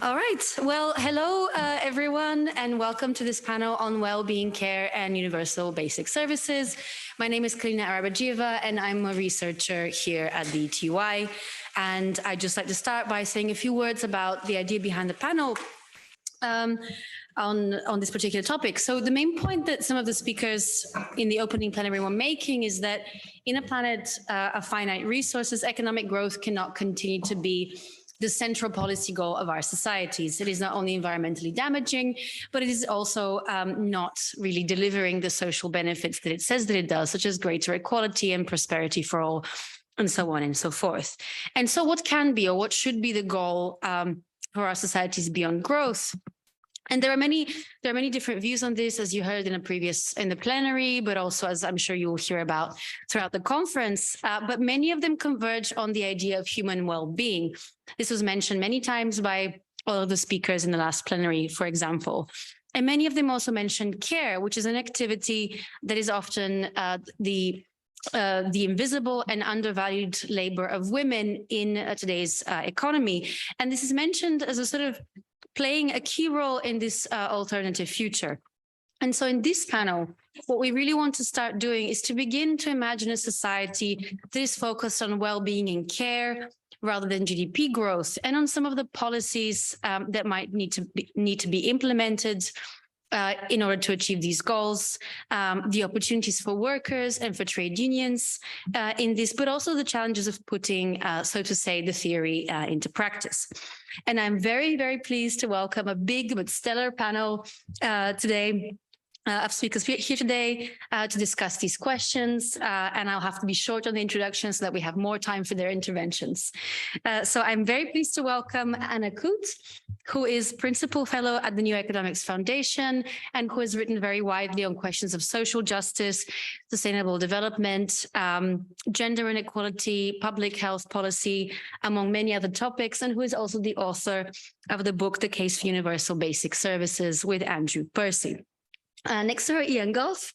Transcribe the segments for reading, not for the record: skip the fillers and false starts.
All right. Well, hello, everyone, and welcome to this panel on well-being care and universal basic services. My name is Kalina Arabadjieva, and I'm a researcher here at the ETUI. And I'd just like to start by saying a few words about the idea behind the panel on this particular topic. So the main point that some of the speakers in the opening plenary were making is that in a planet of finite resources, economic growth cannot continue to be the central policy goal of our societies. It is not only environmentally damaging, but it is also not really delivering the social benefits that it says that it does, such as greater equality and prosperity for all, and so on and so forth. And so what can be or what should be the goal for our societies beyond growth? And there are many different views on this, as you heard in the plenary, but also as I'm sure you will hear about throughout the conference. But many of them converge on the idea of human well-being. This was mentioned many times by all of the speakers in the last plenary, for example. And many of them also mentioned care, which is an activity that is often the invisible and undervalued labor of women in today's economy. And this is mentioned as a sort of playing a key role in this alternative future. And so in this panel, what we really want to start doing is to begin to imagine a society that is focused on well-being and care rather than GDP growth, and on some of the policies that might need to be implemented in order to achieve these goals, the opportunities for workers and for trade unions in this, but also the challenges of putting, so to say, the theory into practice. And I'm very, very pleased to welcome a big but stellar panel today of speakers here today to discuss these questions. And I'll have to be short on the introduction so that we have more time for their interventions. So I'm very pleased to welcome Anna Coote, who is Principal Fellow at the New Economics Foundation and who has written very widely on questions of social justice, sustainable development, gender inequality, public health policy, among many other topics, and who is also the author of the book, The Case for Universal Basic Services with Andrew Percy. Next to her, Ian Gough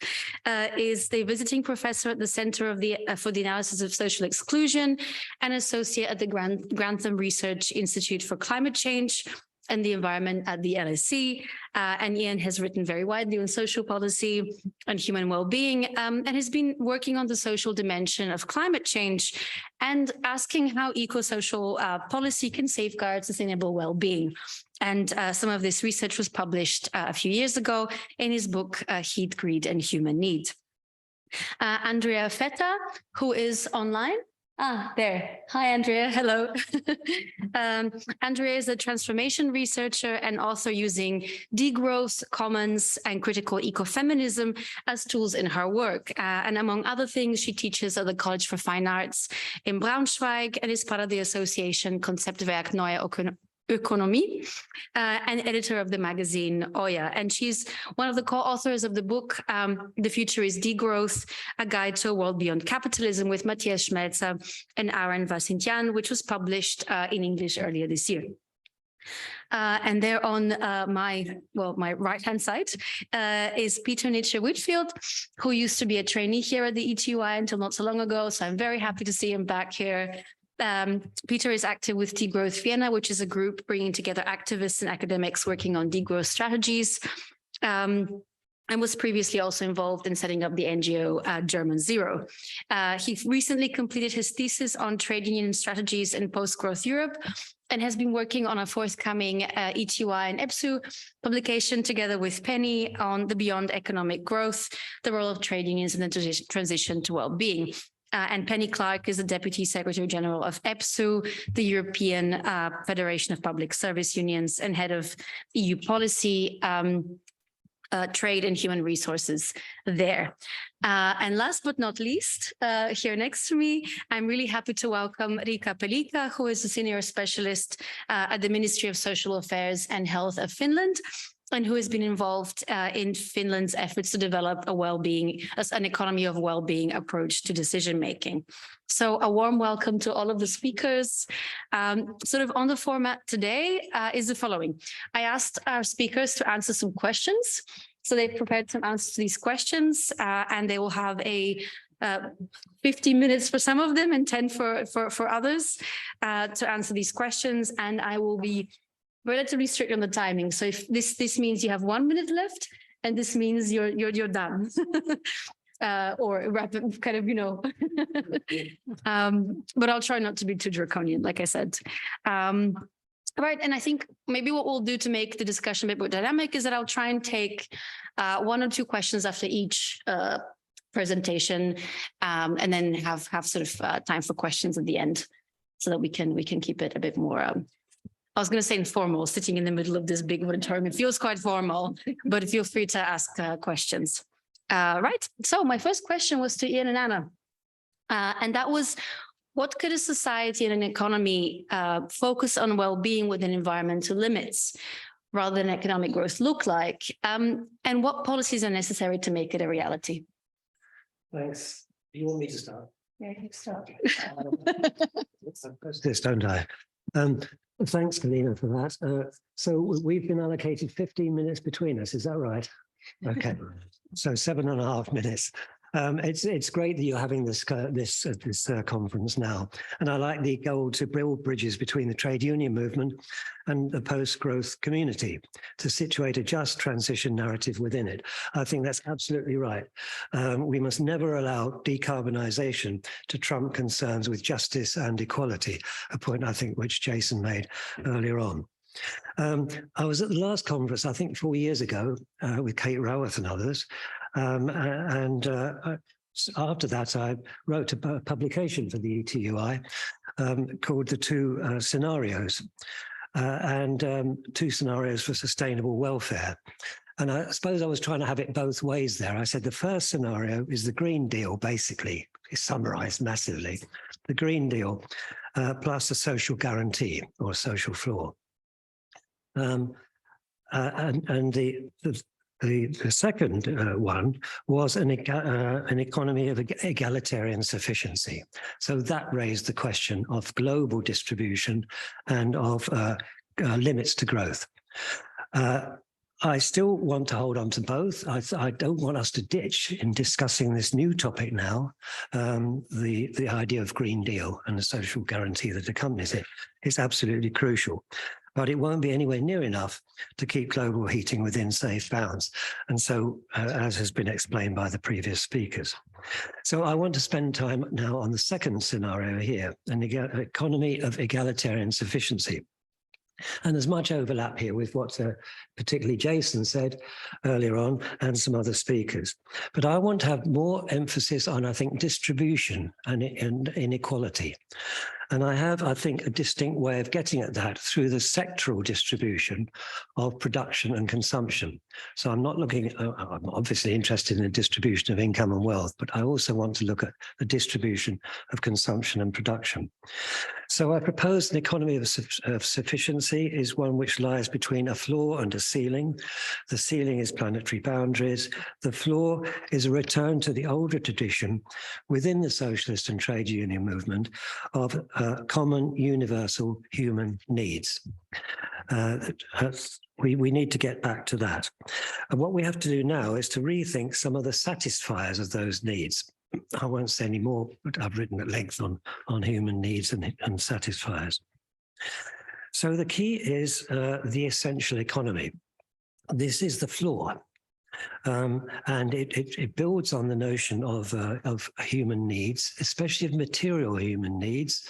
is the visiting professor at the Center for the Analysis of Social Exclusion and associate at the Grantham Research Institute for Climate Change and the Environment at the LSE. And Ian has written very widely on social policy and human well-being, and has been working on the social dimension of climate change and asking how eco-social policy can safeguard sustainable well-being. And some of this research was published a few years ago in his book, Heat, Greed and Human Need. Andrea Feta, who is online. There. Hi, Andrea. Hello. Andrea is a transformation researcher and author using degrowth, commons, and critical ecofeminism as tools in her work. And among other things, she teaches at the College for Fine Arts in Braunschweig and is part of the association Konzeptwerk Neue, Ökonomie, and editor of the magazine Neue. And she's one of the co-authors of the book, The Future is Degrowth, A Guide to a World Beyond Capitalism with Matthias Schmelzer and Aaron Vasintyan, which was published in English earlier this year. And there on my right-hand side is Peter Nitsche-Whitfield, who used to be a trainee here at the ETUI until not so long ago. So I'm very happy to see him back here. Peter is active with Degrowth Vienna, which is a group bringing together activists and academics working on degrowth strategies, and was previously also involved in setting up the NGO German Zero. He recently completed his thesis on trade union strategies in post-growth Europe and has been working on a forthcoming ETUI and EPSU publication together with Penny on the Beyond Economic Growth, the role of trade unions in the transition to well-being. And Penny Clarke is the Deputy Secretary General of EPSU, the European Federation of Public Service Unions, and head of EU policy, trade and human resources there. And last but not least, here next to me, I'm really happy to welcome Riikka Pellikka, who is a senior specialist at the Ministry of Social Affairs and Health of Finland, and who has been involved in Finland's efforts to develop a well-being, an economy of well-being approach to decision-making. So a warm welcome to all of the speakers. Sort of on the format today is the following. I asked our speakers to answer some questions. So they've prepared some answers to these questions, and they will have a 15 minutes for some of them and 10 for others to answer these questions. And I will be relatively strict on the timing. So if this means you have 1 minute left, and this means you're done. Or rapid, kind of, but I'll try not to be too draconian, like I said. Right, and I think maybe what we'll do to make the discussion a bit more dynamic is that I'll try and take 1 or 2 questions after each presentation, and then have sort of time for questions at the end, so that we can keep it a bit more. I was going to say informal, sitting in the middle of this big auditorium. It feels quite formal, but feel free to ask questions. Right, so my first question was to Ian and Anna, and that was, what could a society and an economy focus on well-being within environmental limits rather than economic growth look like? And what policies are necessary to make it a reality? Thanks. You want me to start? Yeah, you start. This, don't I? Thanks, Kalina, for that. So we've been allocated 15 minutes between us. Is that right? Okay. So 7.5 minutes. It's great that you're having this conference now, and I like the goal to build bridges between the trade union movement and the post-growth community to situate a just transition narrative within it. I think that's absolutely right. We must never allow decarbonisation to trump concerns with justice and equality, a point I think which Jason made earlier on. I was at the last conference, I think 4 years ago, with Kate Raworth and others, after that I wrote a publication for the ETUI called The Two Scenarios, and 2 scenarios for sustainable welfare. And I suppose I was trying to have it both ways there. I said the first scenario is the Green Deal, basically, is summarised massively. The Green Deal plus a social guarantee or a social floor. And the second one was an economy of egalitarian sufficiency. So that raised the question of global distribution and of limits to growth. I still want to hold on to both. I don't want us to ditch in discussing this new topic now, the idea of Green Deal and the social guarantee that accompanies it is absolutely crucial. But it won't be anywhere near enough to keep global heating within safe bounds. And so, as has been explained by the previous speakers. So I want to spend time now on the second scenario here, an economy of egalitarian sufficiency. And there's much overlap here with what particularly Jason said earlier on and some other speakers. But I want to have more emphasis on, I think, distribution and inequality. And I have, I think, a distinct way of getting at that through the sectoral distribution of production and consumption. So I'm not looking, I'm obviously interested in the distribution of income and wealth, but I also want to look at the distribution of consumption and production. So I propose an economy of sufficiency is one which lies between a floor and a ceiling. The ceiling is planetary boundaries. The floor is a return to the older tradition within the socialist and trade union movement of common universal human needs. We need to get back to that. And what we have to do now is to rethink some of the satisfiers of those needs. I won't say any more, but I've written at length on human needs and satisfiers. So the key is the essential economy. This is the floor. And it builds on the notion of human needs, especially of material human needs,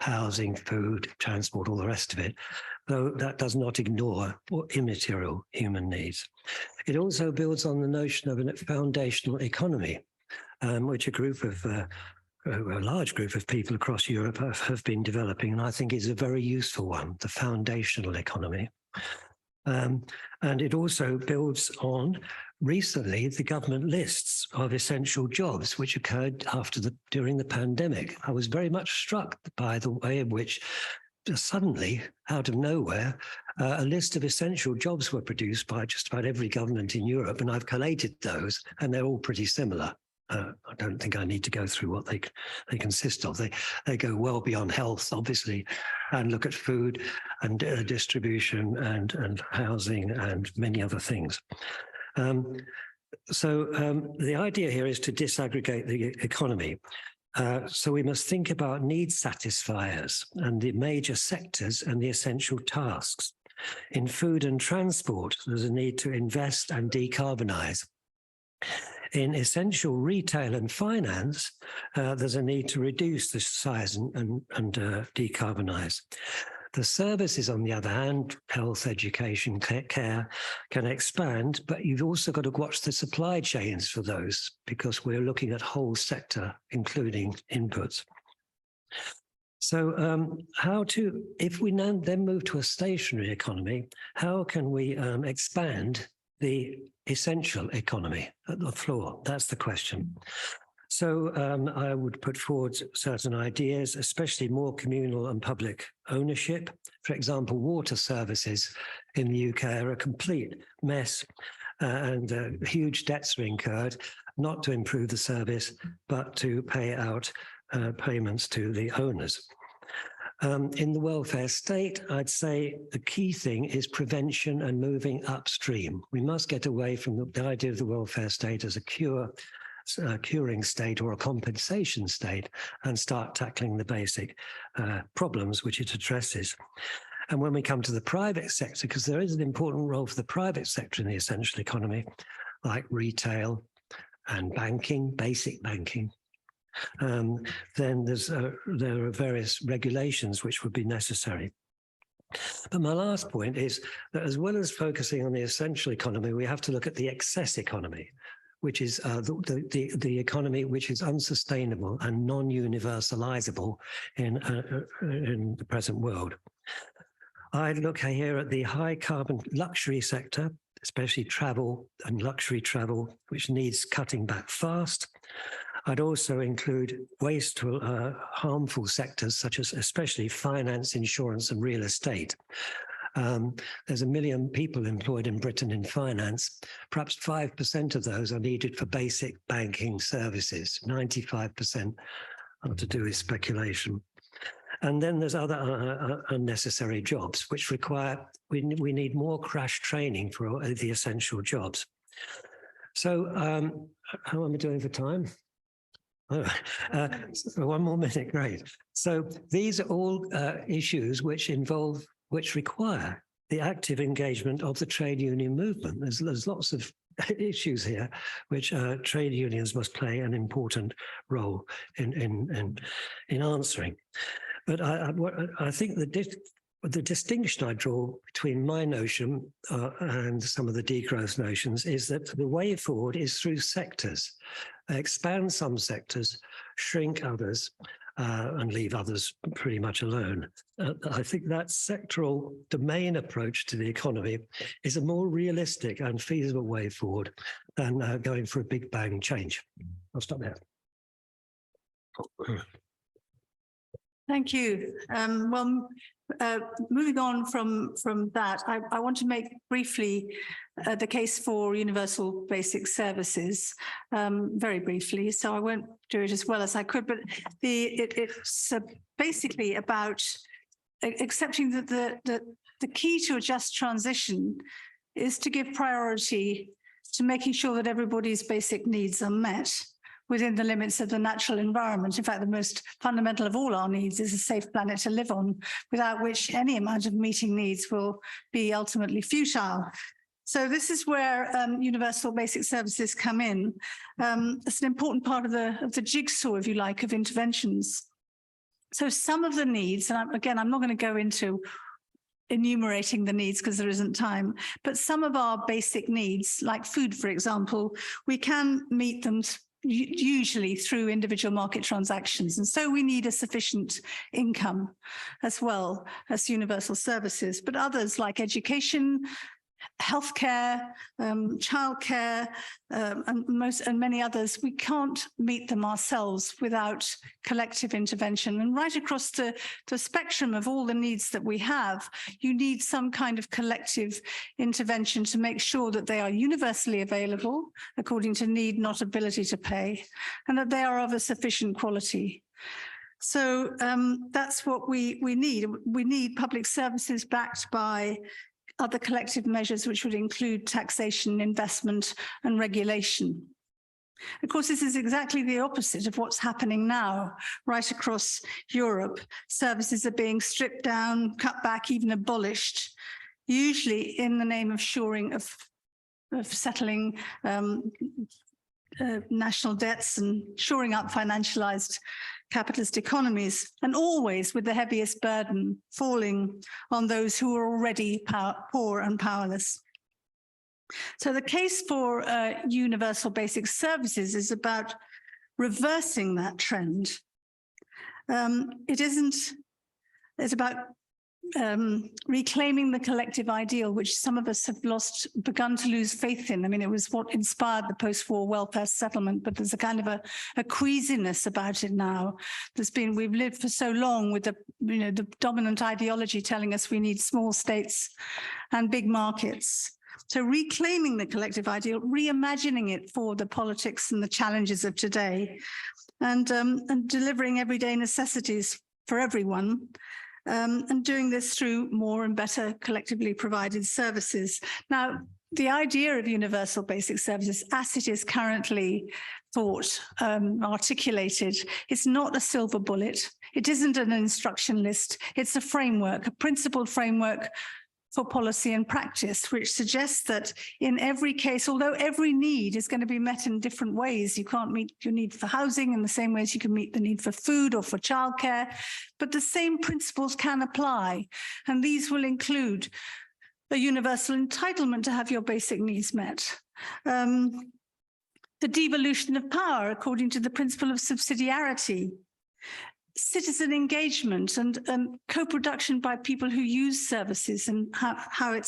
housing, food, transport, all the rest of it, though that does not ignore immaterial human needs. It also builds on the notion of a foundational economy, which a large group of people across Europe have been developing, and I think is a very useful one, the foundational economy. And it also builds on, recently, the government lists of essential jobs, which occurred during the pandemic. I was very much struck by the way in which suddenly, out of nowhere, a list of essential jobs were produced by just about every government in Europe, and I've collated those, and they're all pretty similar. I don't think I need to go through what they consist of. They go well beyond health, obviously, and look at food and distribution and housing and many other things. So the idea here is to disaggregate the economy. So we must think about need satisfiers and the major sectors and the essential tasks. In food and transport, there's a need to invest and decarbonize. In essential retail and finance, there's a need to reduce the size and decarbonize. The services, on the other hand, health, education, care, can expand, but you've also got to watch the supply chains for those, because we're looking at whole sector, including inputs. So if we then move to a stationary economy, how can we expand the essential economy at the floor? That's the question. So I would put forward certain ideas, especially more communal and public ownership. For example, water services in the UK are a complete mess, and huge debts are incurred, not to improve the service, but to pay out payments to the owners. In the welfare state, I'd say the key thing is prevention and moving upstream. We must get away from the idea of the welfare state as a curing state or a compensation state, and start tackling the basic problems which it addresses. And when we come to the private sector, because there is an important role for the private sector in the essential economy, like retail and banking, basic banking, then there are various regulations which would be necessary. But my last point is that as well as focusing on the essential economy, we have to look at the excess economy, which is the economy which is unsustainable and non-universalizable in the present world. I look here at the high carbon luxury sector, especially travel and luxury travel, which needs cutting back fast. I'd also include wasteful, harmful sectors, such as especially finance, insurance, and real estate. There's 1 million people employed in Britain in finance. Perhaps 5% of those are needed for basic banking services. 95% are to do with speculation. And then there's other unnecessary jobs, which require, we need more crash training for the essential jobs. So how am I doing for time? One more minute, great. So these are all issues which require the active engagement of the trade union movement. There's lots of issues here which trade unions must play an important role in answering. But I think the distinction I draw between my notion and some of the degrowth notions is that the way forward is through sectors. Expand some sectors, shrink others, and leave others pretty much alone. I think that sectoral domain approach to the economy is a more realistic and feasible way forward than going for a big bang change. I'll stop there. Thank you. Moving on from that, I want to make briefly the case for universal basic services, very briefly. So I won't do it as well as I could, but it's basically about accepting that the key to a just transition is to give priority to making sure that everybody's basic needs are met within the limits of the natural environment. In fact, the most fundamental of all our needs is a safe planet to live on, without which any amount of meeting needs will be ultimately futile. So this is where universal basic services come in. It's an important part of the jigsaw, if you like, of interventions. So some of the needs, and again, I'm not going to go into enumerating the needs because there isn't time, but some of our basic needs, like food, for example, we can meet them usually through individual market transactions. And so we need a sufficient income as well as universal services. But others like education, healthcare, childcare, and many others, we can't meet them ourselves without collective intervention. And right across the spectrum of all the needs that we have, you need some kind of collective intervention to make sure that they are universally available according to need, not ability to pay, and that they are of a sufficient quality. So that's what we need. We need public services backed by other collective measures, which would include taxation, investment, and regulation. Of course, this is exactly the opposite of what's happening now right across Europe. Services are being stripped down, cut back, even abolished usually in the name of shoring of settling national debts and shoring up financialized capitalist economies, and always with the heaviest burden falling on those who are already poor and powerless. So the case for universal basic services is about reversing that trend. It's about reclaiming the collective ideal, which some of us have begun to lose faith in. I mean, it was what inspired the post-war welfare settlement, but there's a kind of a queasiness about it now. We've lived for so long with the dominant ideology telling us we need small states and big markets. So reclaiming the collective ideal, reimagining it for the politics and the challenges of today, and delivering everyday necessities for everyone. And doing this through more and better collectively provided services. Now, the idea of universal basic services, as it is currently thought, articulated, is not a silver bullet. It isn't an instruction list. It's a framework, a principled framework for policy and practice, which suggests that in every case, although every need is going to be met in different ways, you can't meet your need for housing in the same ways you can meet the need for food or for childcare, but the same principles can apply. And these will include a universal entitlement to have your basic needs met, the devolution of power according to the principle of subsidiarity, citizen engagement and co-production by people who use services and how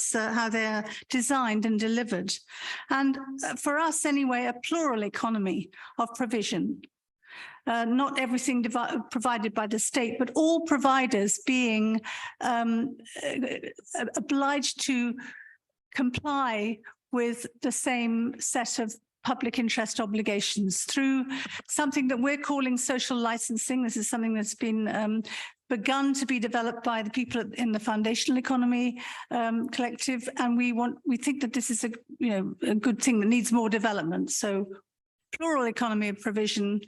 they're designed and delivered. And for us anyway, a plural economy of provision. Not everything provided by the state, but all providers being obliged to comply with the same set of public interest obligations through something that we're calling social licensing. This is something that's been begun to be developed by the people in the foundational economy collective, and we think that this is a good thing that needs more development. So plural economy of provision,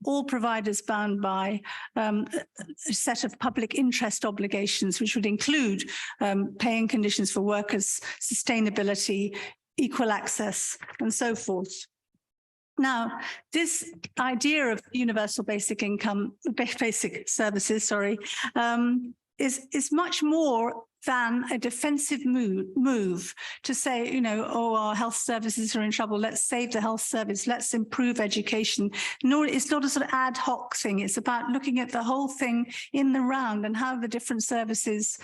all providers bound by a set of public interest obligations, which would include paying conditions for workers, sustainability, equal access, and so forth. Now, this idea of universal basic services, is much more than a defensive move to say, oh, our health services are in trouble, let's save the health service, let's improve education. No, it's not a sort of ad hoc thing. It's about looking at the whole thing in the round and how the different services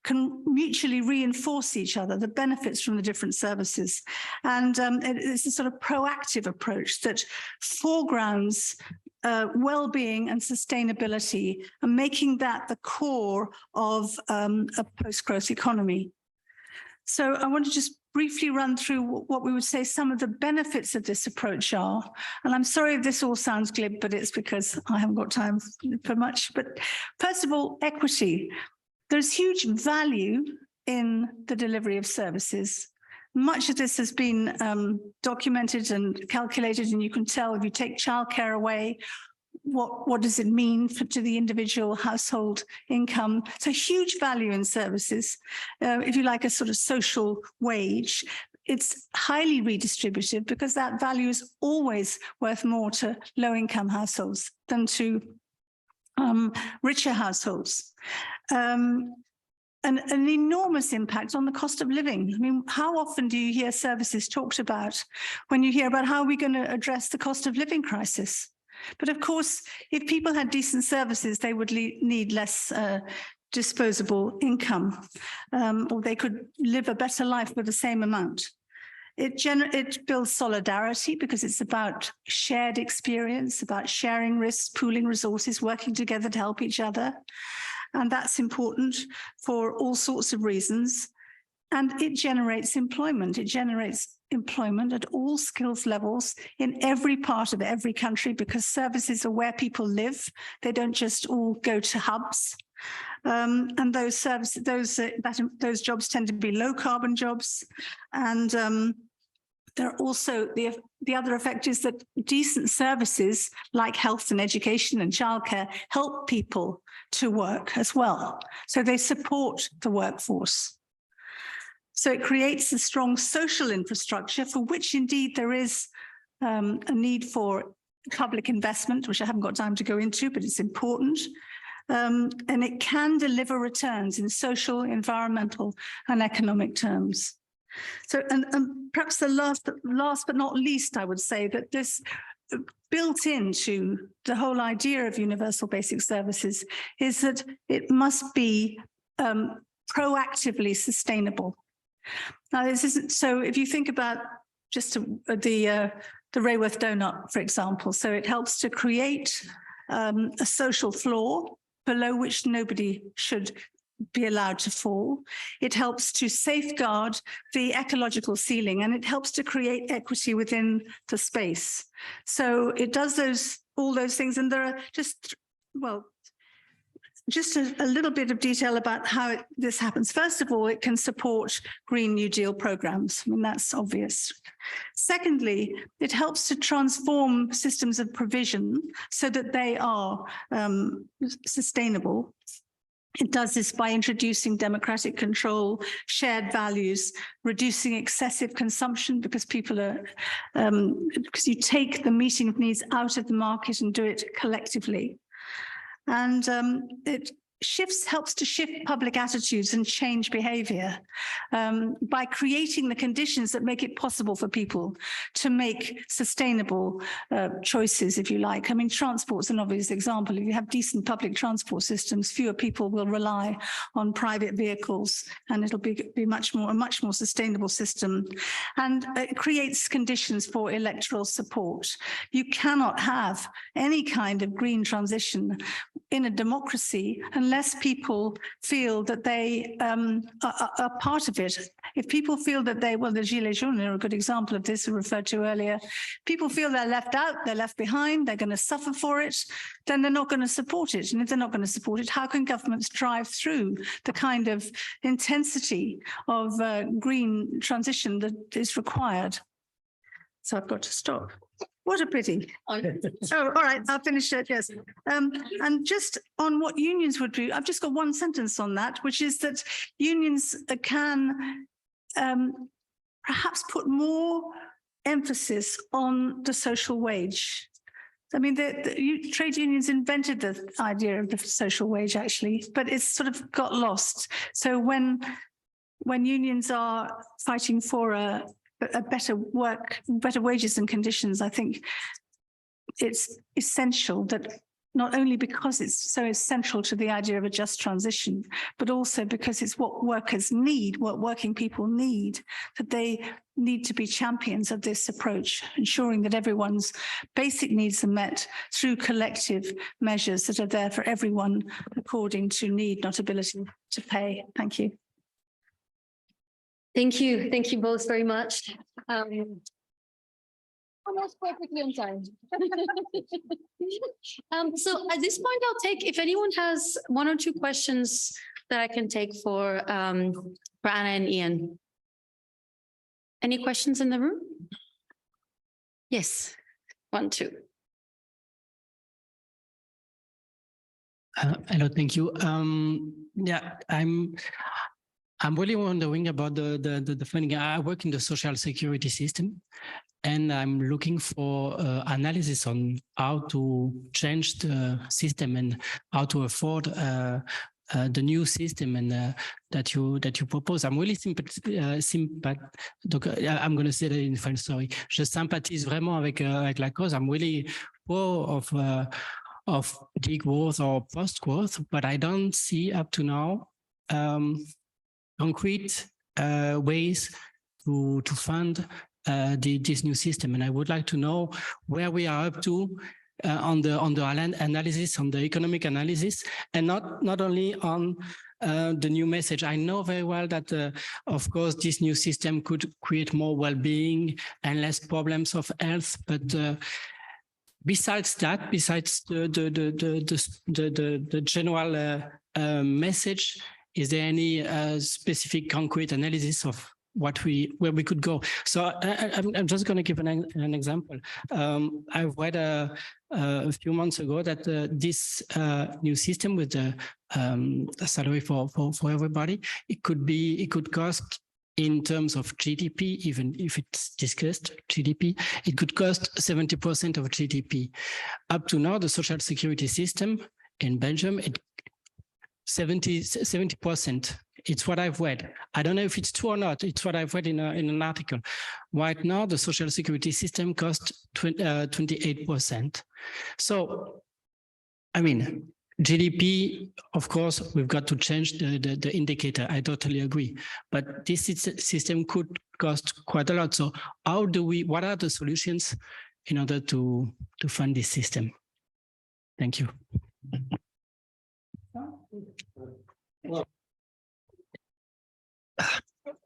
can mutually reinforce each other, the benefits from the different services. And it's a sort of proactive approach that foregrounds well-being and sustainability, and making that the core of a post-growth economy. So I want to just briefly run through what we would say some of the benefits of this approach are. And I'm sorry if this all sounds glib, but it's because I haven't got time for much. But first of all, equity. There's huge value in the delivery of services. Much of this has been documented and calculated, and you can tell if you take childcare away, what does it mean to the individual household income? So huge value in services, if you like, a sort of social wage. It's highly redistributive because that value is always worth more to low-income households than to richer households. An enormous impact on the cost of living. I mean, how often do you hear services talked about when you hear about how we're going to address the cost of living crisis? But of course, if people had decent services, they would need less disposable income, or they could live a better life with the same amount. It builds solidarity because it's about shared experience, about sharing risks, pooling resources, working together to help each other. And that's important for all sorts of reasons. And it generates employment. It generates employment at all skills levels in every part of every country, because services are where people live. They don't just all go to hubs. And those jobs tend to be low carbon jobs. And there are also the other effect is that decent services like health and education and childcare help people to work as well. So they support the workforce. So it creates a strong social infrastructure for which indeed there is a need for public investment, which I haven't got time to go into, but it's important. And it can deliver returns in social, environmental, and economic terms. So, and perhaps the last but not least, I would say that this built into the whole idea of universal basic services is that it must be proactively sustainable. Now, this isn't, so if you think about just the Rayworth donut, for example, so it helps to create a social floor below which nobody should be allowed to fall. It helps to safeguard the ecological ceiling, and it helps to create equity within the space. So it does all those things, and there are just, well, just a little bit of detail about how this happens. First of all, it can support Green New Deal programs. I mean, that's obvious. Secondly, it helps to transform systems of provision so that they are sustainable. It does this by introducing democratic control, shared values, reducing excessive consumption because people are, because you take the meeting of needs out of the market and do it collectively. And it helps to shift public attitudes and change behavior by creating the conditions that make it possible for people to make sustainable choices, if you like. I mean, transport's an obvious example. If you have decent public transport systems, fewer people will rely on private vehicles, and it'll be a much more sustainable system. And it creates conditions for electoral support. You cannot have any kind of green transition in a democracy unless people feel that they are part of it. If people feel that well, the Gilets jaunes are a good example of this, referred to earlier. People feel they're left out, they're left behind, they're going to suffer for it, then they're not going to support it. And if they're not going to support it, how can governments drive through the kind of intensity of green transition that is required? So I've got to stop. What a pity. Oh, all right, I'll finish it, yes. And just on what unions would do, I've just got one sentence on that, which is that unions can perhaps put more emphasis on the social wage. I mean, the trade unions invented the idea of the social wage, actually, but it's sort of got lost. So when unions are fighting for a better wages and conditions, I think it's essential that not only because it's so essential to the idea of a just transition, but also because it's what workers need, what working people need, that they need to be champions of this approach, ensuring that everyone's basic needs are met through collective measures that are there for everyone according to need, not ability to pay. Thank you. Thank you. Thank you both very much. Almost perfectly on time. So at this point, I'll take, if anyone has one or two questions that I can take for Anna and Ian. Any questions in the room? Yes, 1, 2. Hello, thank you. Yeah, I'm really wondering about the funding. I work in the social security system, and I'm looking for analysis on how to change the system and how to afford the new system and that you propose. I'm really I'm going to say that in French. Sorry. Je sympathise vraiment avec la cause. I'm really pro of degrowth or post-growth, but I don't see up to now concrete ways to fund this new system. And I would like to know where we are up to on the analysis, on the economic analysis, and not only on the new message. I know very well that, of course, this new system could create more well-being and less problems of health, but besides that, besides the general message, is there any specific concrete analysis of where we could go? So I'm just going to give an example. I read a few months ago that this new system with the salary for everybody, it could cost in terms of GDP, even if it's discussed GDP, it could cost 70% of GDP. Up to now, the social security system in Belgium, 70%. It's what I've read. I don't know if it's true or not. It's what I've read in an article. Right now, the social security system costs 28%. So, I mean, GDP, of course, we've got to change the indicator. I totally agree. But this system could cost quite a lot. So what are the solutions in order to fund this system? Thank you. Well,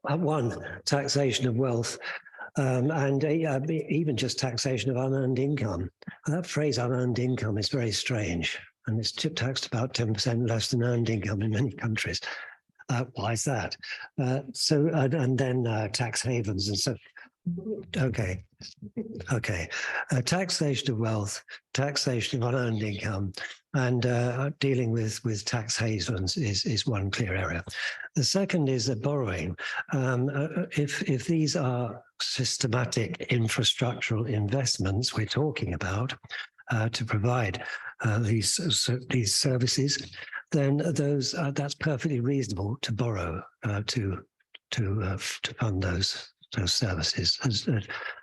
one, taxation of wealth, and even just taxation of unearned income. That phrase unearned income is very strange. And it's taxed about 10% less than earned income in many countries. Why is that? And then tax havens and so. Okay. Taxation of wealth, taxation of unearned income, and dealing with tax havens is one clear area. The second is borrowing. If these are systematic infrastructural investments we're talking about to provide these services, then that's perfectly reasonable to borrow to fund those services.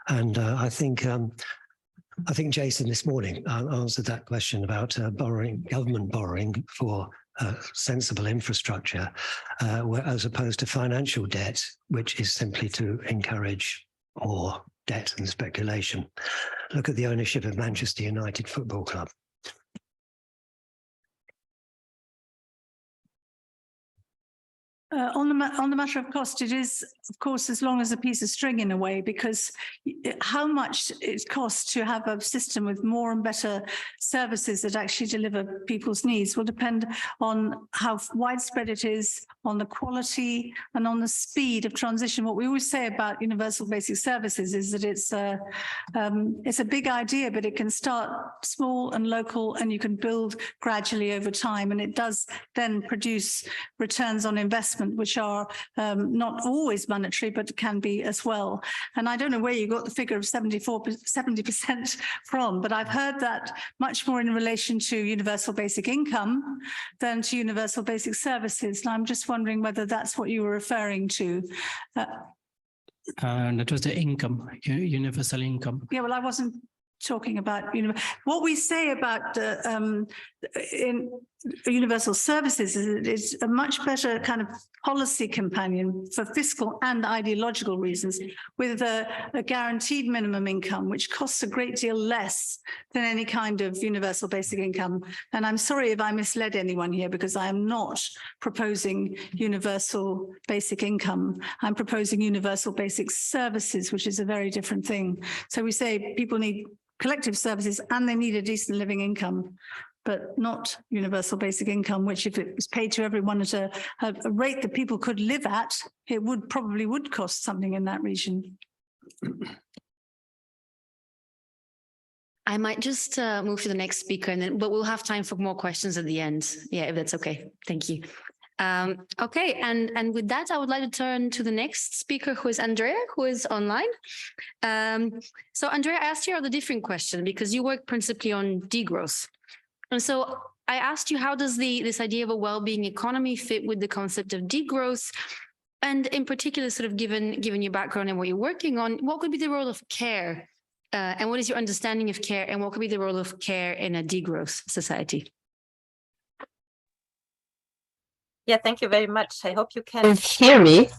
And I think Jason this morning answered that question about government borrowing for sensible infrastructure, as opposed to financial debt, which is simply to encourage more debt and speculation. Look at the ownership of Manchester United Football Club. On the matter of cost, it is, of course, as long as a piece of string in a way, because how much it costs to have a system with more and better services that actually deliver people's needs will depend on how widespread it is, on the quality and on the speed of transition. What we always say about universal basic services is that it's a big idea, but it can start small and local, and you can build gradually over time, and it does then produce returns on investment, which are not always monetary, but can be as well. And I don't know where you got the figure of 70% from, but I've heard that much more in relation to universal basic income than to universal basic services. And I'm just wondering whether that's what you were referring to. That was the income, universal income. Yeah, well, I wasn't talking about what we say about in universal services is it's a much better kind of policy companion for fiscal and ideological reasons, with a guaranteed minimum income, which costs a great deal less than any kind of universal basic income. And I'm sorry if I misled anyone here, because I am not proposing universal basic income. I'm proposing universal basic services, which is a very different thing. So we say people need collective services and they need a decent living income, but not universal basic income, which if it was paid to everyone at a rate that people could live at, it probably would cost something in that region. I might just move to the next speaker, but we'll have time for more questions at the end. Yeah, if that's okay. Thank you. Okay, and with that, I would like to turn to the next speaker, who is Andrea, who is online. So Andrea, I asked you the different question because you work principally on degrowth. And so I asked you, how does this idea of a well-being economy fit with the concept of degrowth? And in particular, sort of given your background and what you're working on, what could be the role of care? And what is your understanding of care? And what could be the role of care in a degrowth society? Yeah, thank you very much. I hope you can hear me.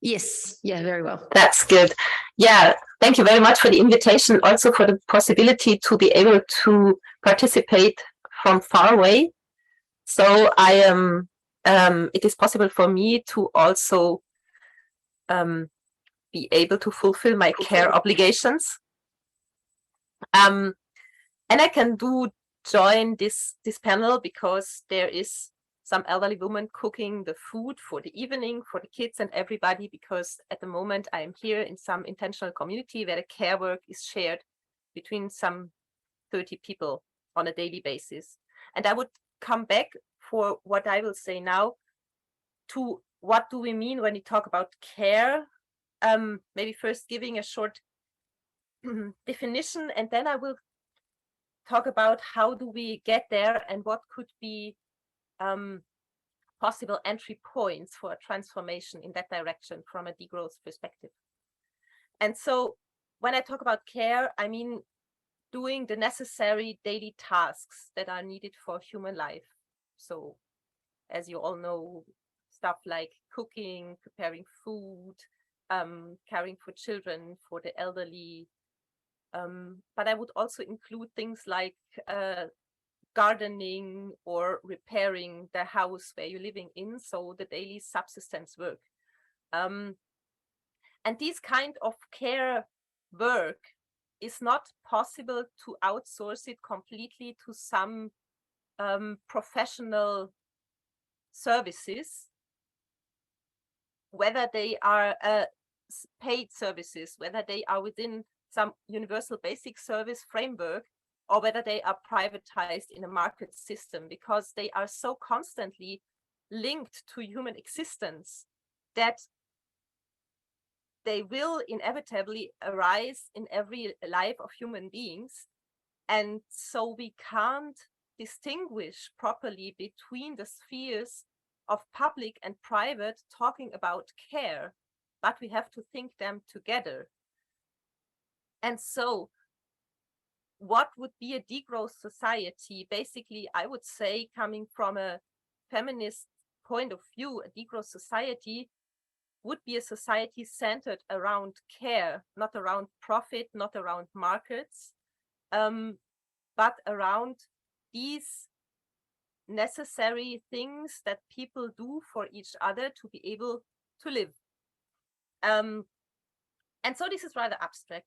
Yes, yeah, very well. That's good. Yeah, thank you very much for the invitation, also for the possibility to be able to participate from far away. So I am, it is possible for me to also be able to fulfill my care obligations. And I can join this panel because there is some elderly woman cooking the food for the evening for the kids and everybody, because at the moment I am here in some intentional community where the care work is shared between some 30 people on a daily basis. And I would come back for what I will say now to what do we mean when we talk about care? Maybe first giving a short definition, and then I will talk about how do we get there and what could be possible entry points for a transformation in that direction from a degrowth perspective. And so when I talk about care, I mean doing the necessary daily tasks that are needed for human life. So as you all know, stuff like cooking, preparing food, caring for children, for the elderly. But I would also include things like gardening or repairing the house where you're living in, so the daily subsistence work. And these kind of care work is not possible to outsource it completely to some professional services, whether they are paid services, whether they are within some universal basic service framework, or whether they are privatized in a market system, because they are so constantly linked to human existence that they will inevitably arise in every life of human beings. And so we can't distinguish properly between the spheres of public and private talking about care, but we have to think them together. And so what would be a degrowth society? Basically, I would say, coming from a feminist point of view, a degrowth society would be a society centered around care, not around profit, not around markets, but around these necessary things that people do for each other to be able to live. And so this is rather abstract.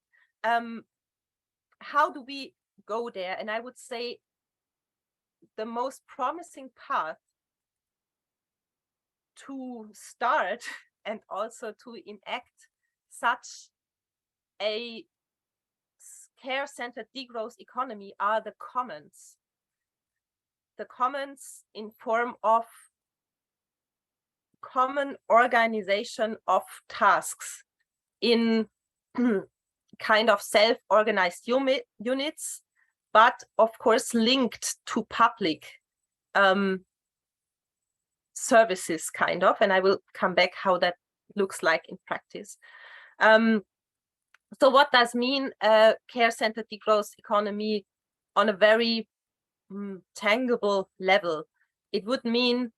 How do we go there? And I would say the most promising path to start and also to enact such a care-centered degrowth economy are the commons. The commons in form of common organization of tasks in kind of self-organized units, but of course linked to public services, kind of, and I will come back how that looks like in practice. So what does mean a care-centered degrowth economy on a very tangible level? It would mean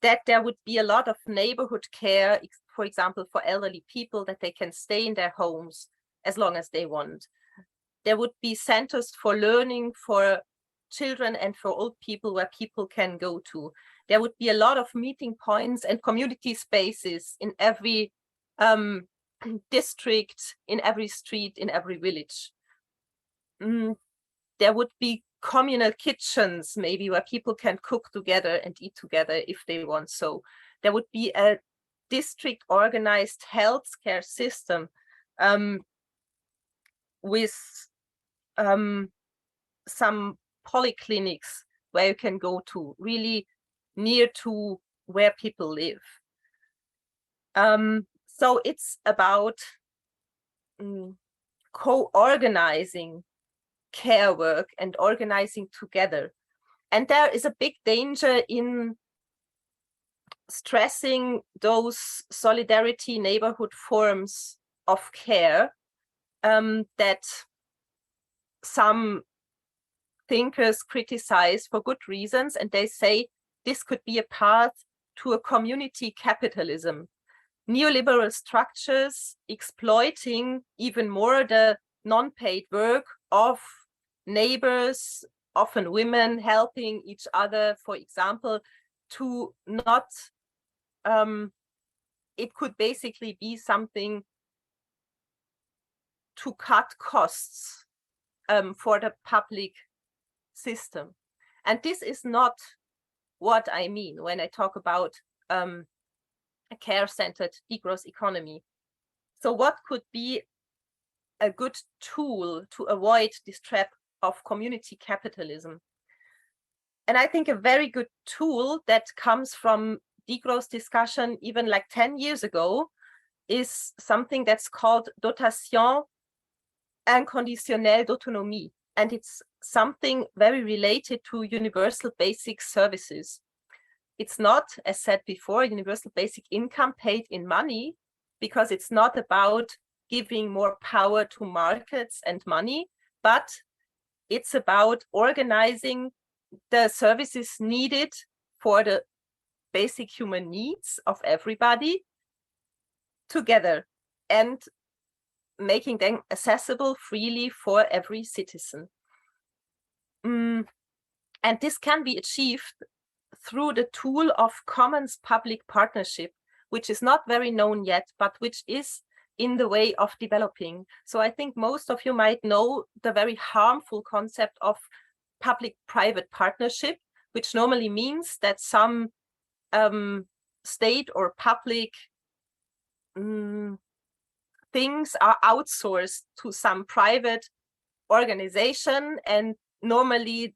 that there would be a lot of neighborhood care, for example, for elderly people, that they can stay in their homes as long as they want. There would be centers for learning for children and for old people where people can go to. There would be a lot of meeting points and community spaces in every district, in every street, in every village. There would be communal kitchens, maybe, where people can cook together and eat together if they want so. There would be a district organized healthcare system with some polyclinics where you can go to, really near to where people live. So it's about co-organizing care work and organizing together. And there is a big danger in stressing those solidarity neighborhood forms of care that some thinkers criticize for good reasons, and they say this could be a path to a community capitalism. Neoliberal structures exploiting even more the non-paid work of neighbors, often women, helping each other, for example, to not, it could basically be something to cut costs for the public system. And this is not what I mean when I talk about a care-centered degrowth economy. So what could be a good tool to avoid this trap of community capitalism? And I think a very good tool that comes from degrowth discussion even like 10 years ago is something that's called dotation inconditionnelle d'autonomie. And it's something very related to universal basic services. It's not, as said before, universal basic income paid in money, because it's not about giving more power to markets and money, but it's about organizing the services needed for the basic human needs of everybody together and making them accessible freely for every citizen. And this can be achieved through the tool of commons public partnership, which is not very known yet, but which is in the way of developing. So I think most of you might know the very harmful concept of public-private partnership, which normally means that some state or public things are outsourced to some private organization, and normally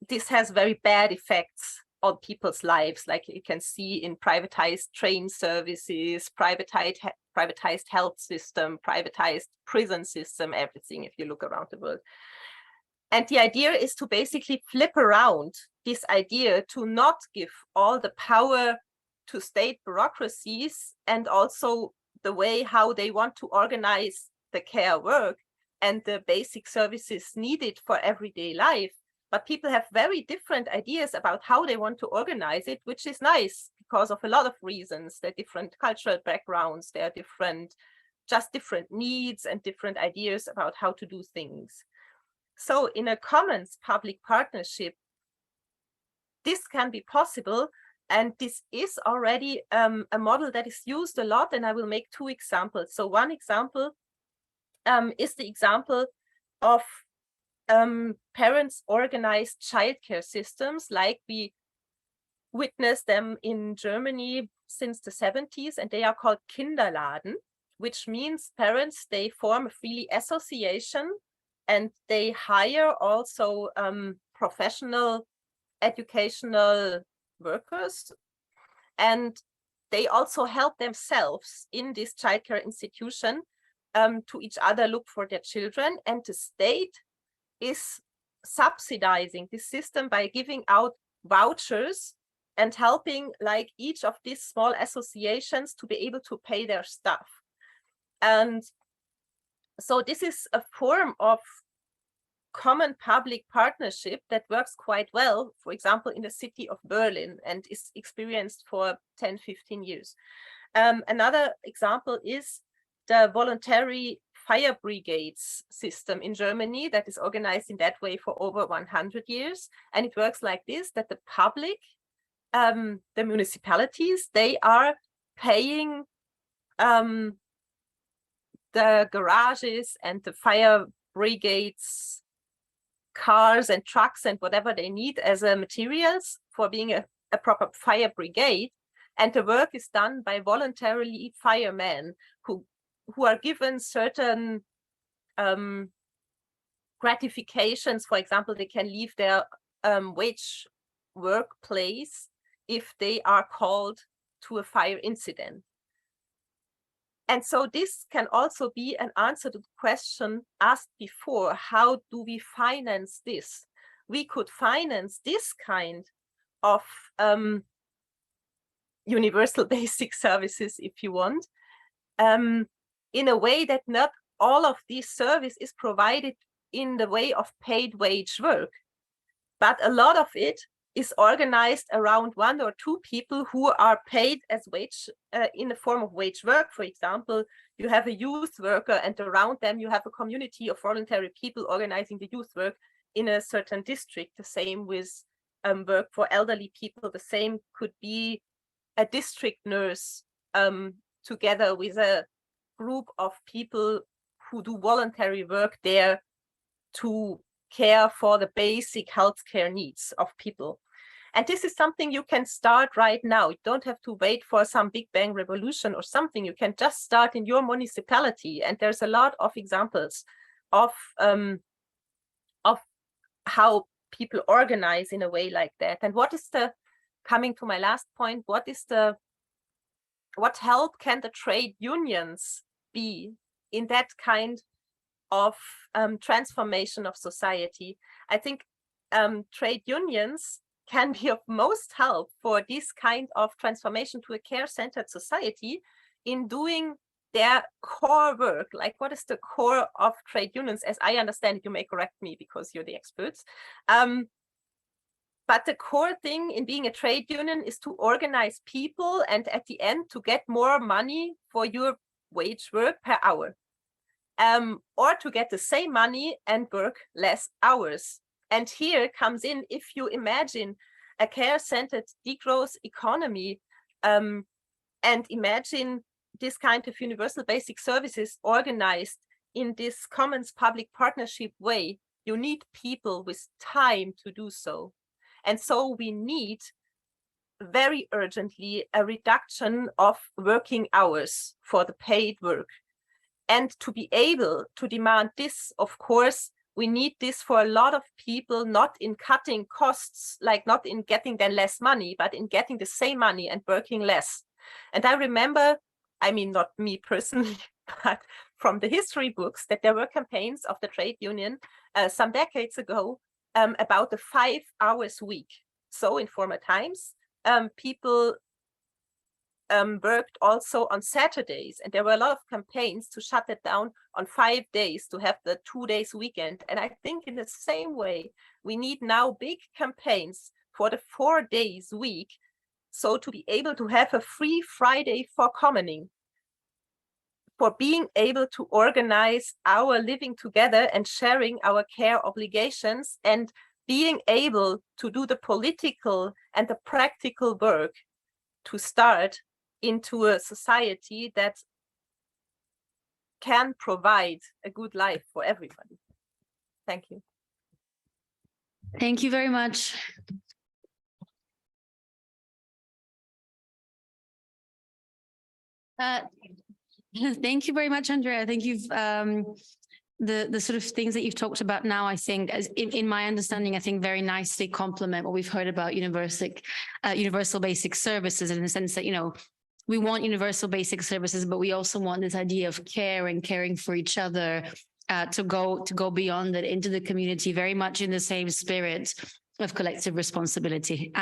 this has very bad effects on people's lives, like you can see in privatized train services, privatized health system, privatized prison system, everything if you look around the world. And the idea is to basically flip around this idea to not give all the power to state bureaucracies and also the way how they want to organize the care work and the basic services needed for everyday life. But people have very different ideas about how they want to organize it, which is nice because of a lot of reasons. They're different cultural backgrounds, they're different needs and different ideas about how to do things. So in a commons public partnership, this can be possible. And this is already a model that is used a lot. And I will make two examples. So one example is the example of parents organized childcare systems, like we witnessed them in Germany since the 70s, and they are called Kinderladen, which means parents, they form a freely association and they hire also professional educational workers, and they also help themselves in this childcare institution to each other look for their children, and the state is subsidizing this system by giving out vouchers and helping like each of these small associations to be able to pay their staff. And so this is a form of common public partnership that works quite well, for example, in the city of Berlin, and is experienced for 10-15 years. Another example is the voluntary fire brigades system in Germany that is organized in that way for over 100 years. And it works like this, that the public, the municipalities, they are paying the garages and the fire brigades cars and trucks and whatever they need as materials for being a proper fire brigade. And the work is done by voluntarily firemen who are given certain gratifications. For example, they can leave their wage workplace if they are called to a fire incident. And so this can also be an answer to the question asked before, how do we finance this? We could finance this kind of universal basic services, if you want, in a way that not all of this service is provided in the way of paid wage work, but a lot of it is organized around one or two people who are paid as wage in the form of wage work. For example, you have a youth worker, and around them you have a community of voluntary people organizing the youth work in a certain district. The same with work for elderly people. The same could be a district nurse together with a group of people who do voluntary work there to care for the basic healthcare needs of people. And this is something you can start right now. You don't have to wait for some Big Bang revolution or something. You can just start in your municipality. And there's a lot of examples of how people organize in a way like that. And what is the coming to my last point, what help can the trade unions be in that kind of transformation of society? I think trade unions can be of most help for this kind of transformation to a care-centered society in doing their core work. Like, what is the core of trade unions? As I understand it, you may correct me because you're the experts. But the core thing in being a trade union is to organize people and at the end to get more money for your wage work per hour. Or to get the same money and work less hours. And here comes in, if you imagine a care-centered degrowth economy, and imagine this kind of universal basic services organized in this commons public partnership way, you need people with time to do so. And so we need very urgently a reduction of working hours for the paid work. And to be able to demand this, of course, we need this for a lot of people, not in cutting costs, like not in getting then less money, but in getting the same money and working less. And I remember, I mean, not me personally, but from the history books, that there were campaigns of the trade union some decades ago about the 5 hours week. So in former times, people worked also on Saturdays, and there were a lot of campaigns to shut it down on 5 days, to have the 2 days weekend. And I think in the same way, we need now big campaigns for the 4 days week, so to be able to have a free Friday for commoning, for being able to organize our living together and sharing our care obligations, and being able to do the political and the practical work to start into a society that can provide a good life for everybody. Thank you. Thank you very much. Thank you very much, Andrea. I think you've the sort of things that you've talked about now, I think, as in my understanding, I think very nicely complement what we've heard about universal basic services, in the sense that, you know, we want universal basic services, but we also want this idea of care and caring for each other to go beyond it into the community, very much in the same spirit of collective responsibility.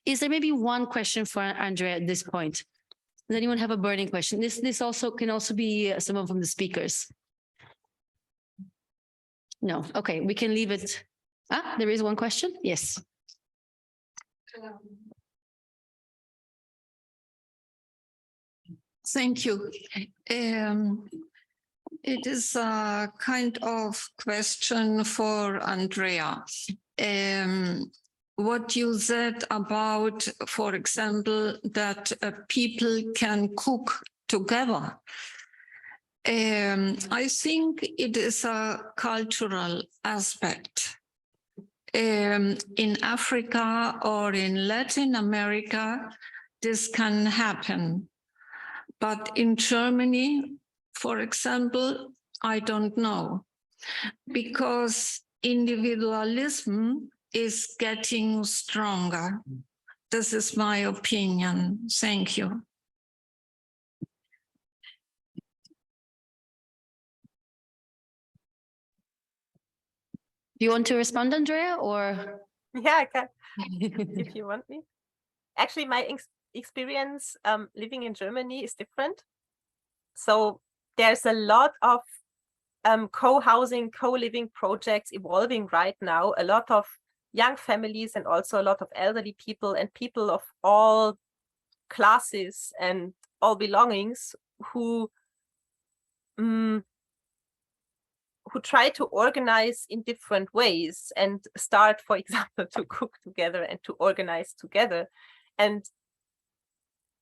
Is there maybe one question for Andrea at this point? Does anyone have a burning question? This also can also be someone from the speakers. No, okay, we can leave it. There is one question. Yes. Thank you. It is a kind of question for Andrea. What you said about, for example, that people can cook together. I think it is a cultural aspect. In Africa or in Latin America, this can happen. But in Germany, for example, I don't know, because individualism is getting stronger. This is my opinion. Thank you. Do you want to respond, Andrea, or? Yeah, I can, if you want me. Actually, my experience living in Germany is different. So there's a lot of co-housing, co-living projects evolving right now, a lot of young families and also a lot of elderly people and people of all classes and all belongings who try to organize in different ways and start, for example, to cook together and to organize together. And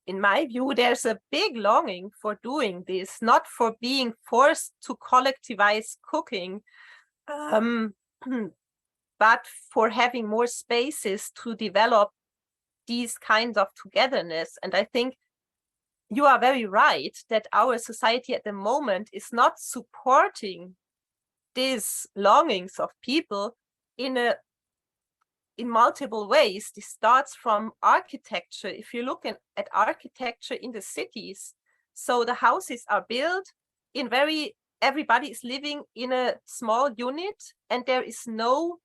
in my view, there's a big longing for doing this, not for being forced to collectivize cooking, but for having more spaces to develop these kinds of togetherness. And I think you are very right that our society at the moment is not supporting these longings of people in a in multiple ways. This starts from architecture. If you look at architecture in the cities, so the houses are built in everybody is living in a small unit, and there is no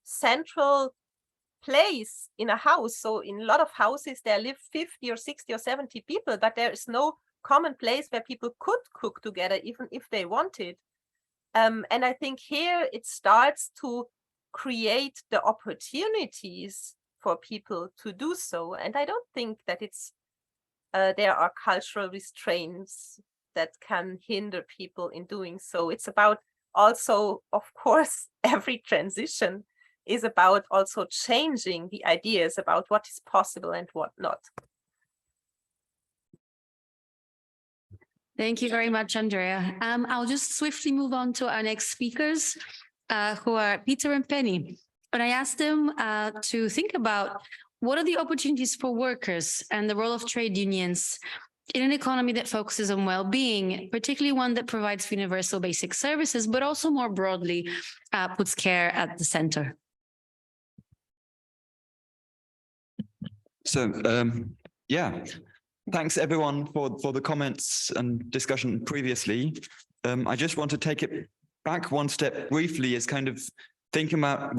central place in a house. So in a lot of houses, there live 50 or 60 or 70 people, but there is no common place where people could cook together, even if they wanted. And I think here it starts to create the opportunities for people to do so. And I don't think that there are cultural restraints that can hinder people in doing so. It's about also, of course, every transition is about also changing the ideas about what is possible and what not. Thank you very much, Andrea. I'll just swiftly move on to our next speakers, who are Peter and Penny. And I asked them to think about what are the opportunities for workers and the role of trade unions in an economy that focuses on well-being, particularly one that provides universal basic services, but also more broadly puts care at the center. So, yeah, thanks everyone for the comments and discussion previously. I just want to take it back one step briefly, is kind of thinking about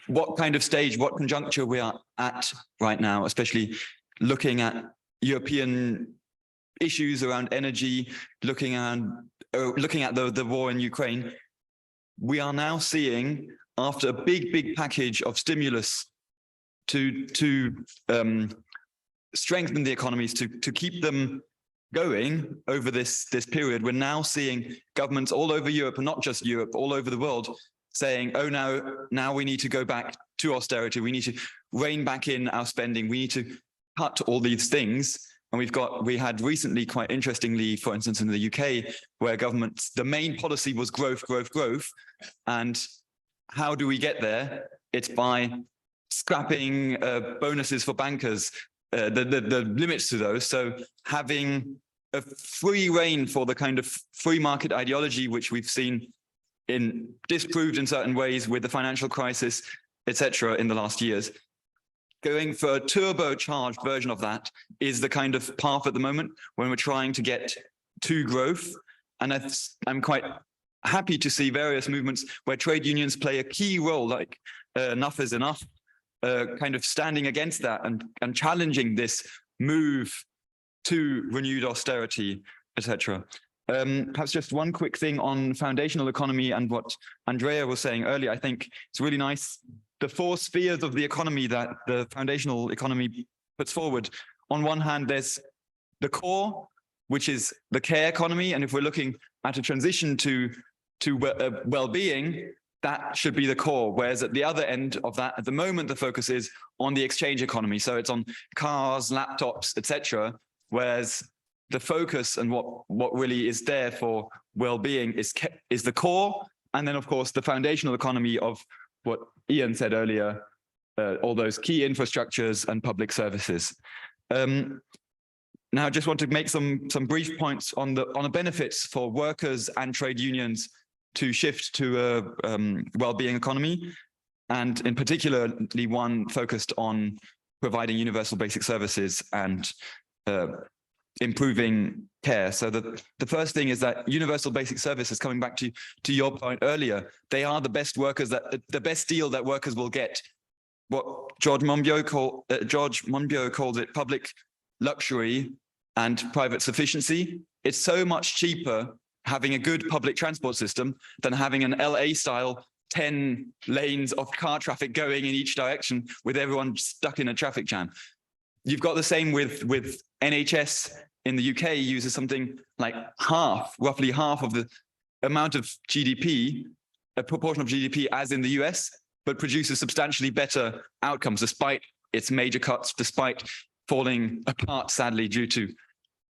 what kind of stage, what conjuncture we are at right now, especially looking at European issues around energy, looking at the war in Ukraine. We are now seeing, after a big package of stimulus to strengthen the economies, to keep them going over this period, we're now seeing governments all over Europe, and not just Europe, all over the world, saying, oh, now we need to go back to austerity. We need to rein back in our spending. We need to cut all these things. And we had recently, quite interestingly, for instance, in the UK, where governments, the main policy was growth. And how do we get there? It's by scrapping bonuses for bankers, the limits to those. So having a free rein for the kind of free market ideology, which we've seen disproved in certain ways with the financial crisis, etc., in the last years. Going for a turbocharged version of that is the kind of path at the moment when we're trying to get to growth. And I'm quite happy to see various movements where trade unions play a key role, like Enough is Enough, kind of standing against that and challenging this move to renewed austerity, etc. Perhaps just one quick thing on foundational economy and what Andrea was saying earlier. I think it's really nice, the four spheres of the economy that the foundational economy puts forward. On one hand, there's the core, which is the care economy. And if we're looking at a transition to well-being, that should be the core. Whereas at the other end of that, at the moment, the focus is on the exchange economy. So it's on cars, laptops, etc. Whereas the focus and what really is there for well-being is the core. And then, of course, the foundational economy of what Ian said earlier, all those key infrastructures and public services. Now, I just want to make some brief points on the benefits for workers and trade unions to shift to a well-being economy, and in particularly one focused on providing universal basic services and improving care. So the first thing is that universal basic services, coming back to your point earlier, they are the best the best deal that workers will get. What George Monbiot calls it public luxury and private sufficiency. It's so much cheaper having a good public transport system than having an LA style 10 lanes of car traffic going in each direction with everyone stuck in a traffic jam. You've got the same with NHS in the UK uses something like roughly half of the amount of GDP, a proportion of GDP as in the US, but produces substantially better outcomes despite its major cuts, despite falling apart, sadly, due to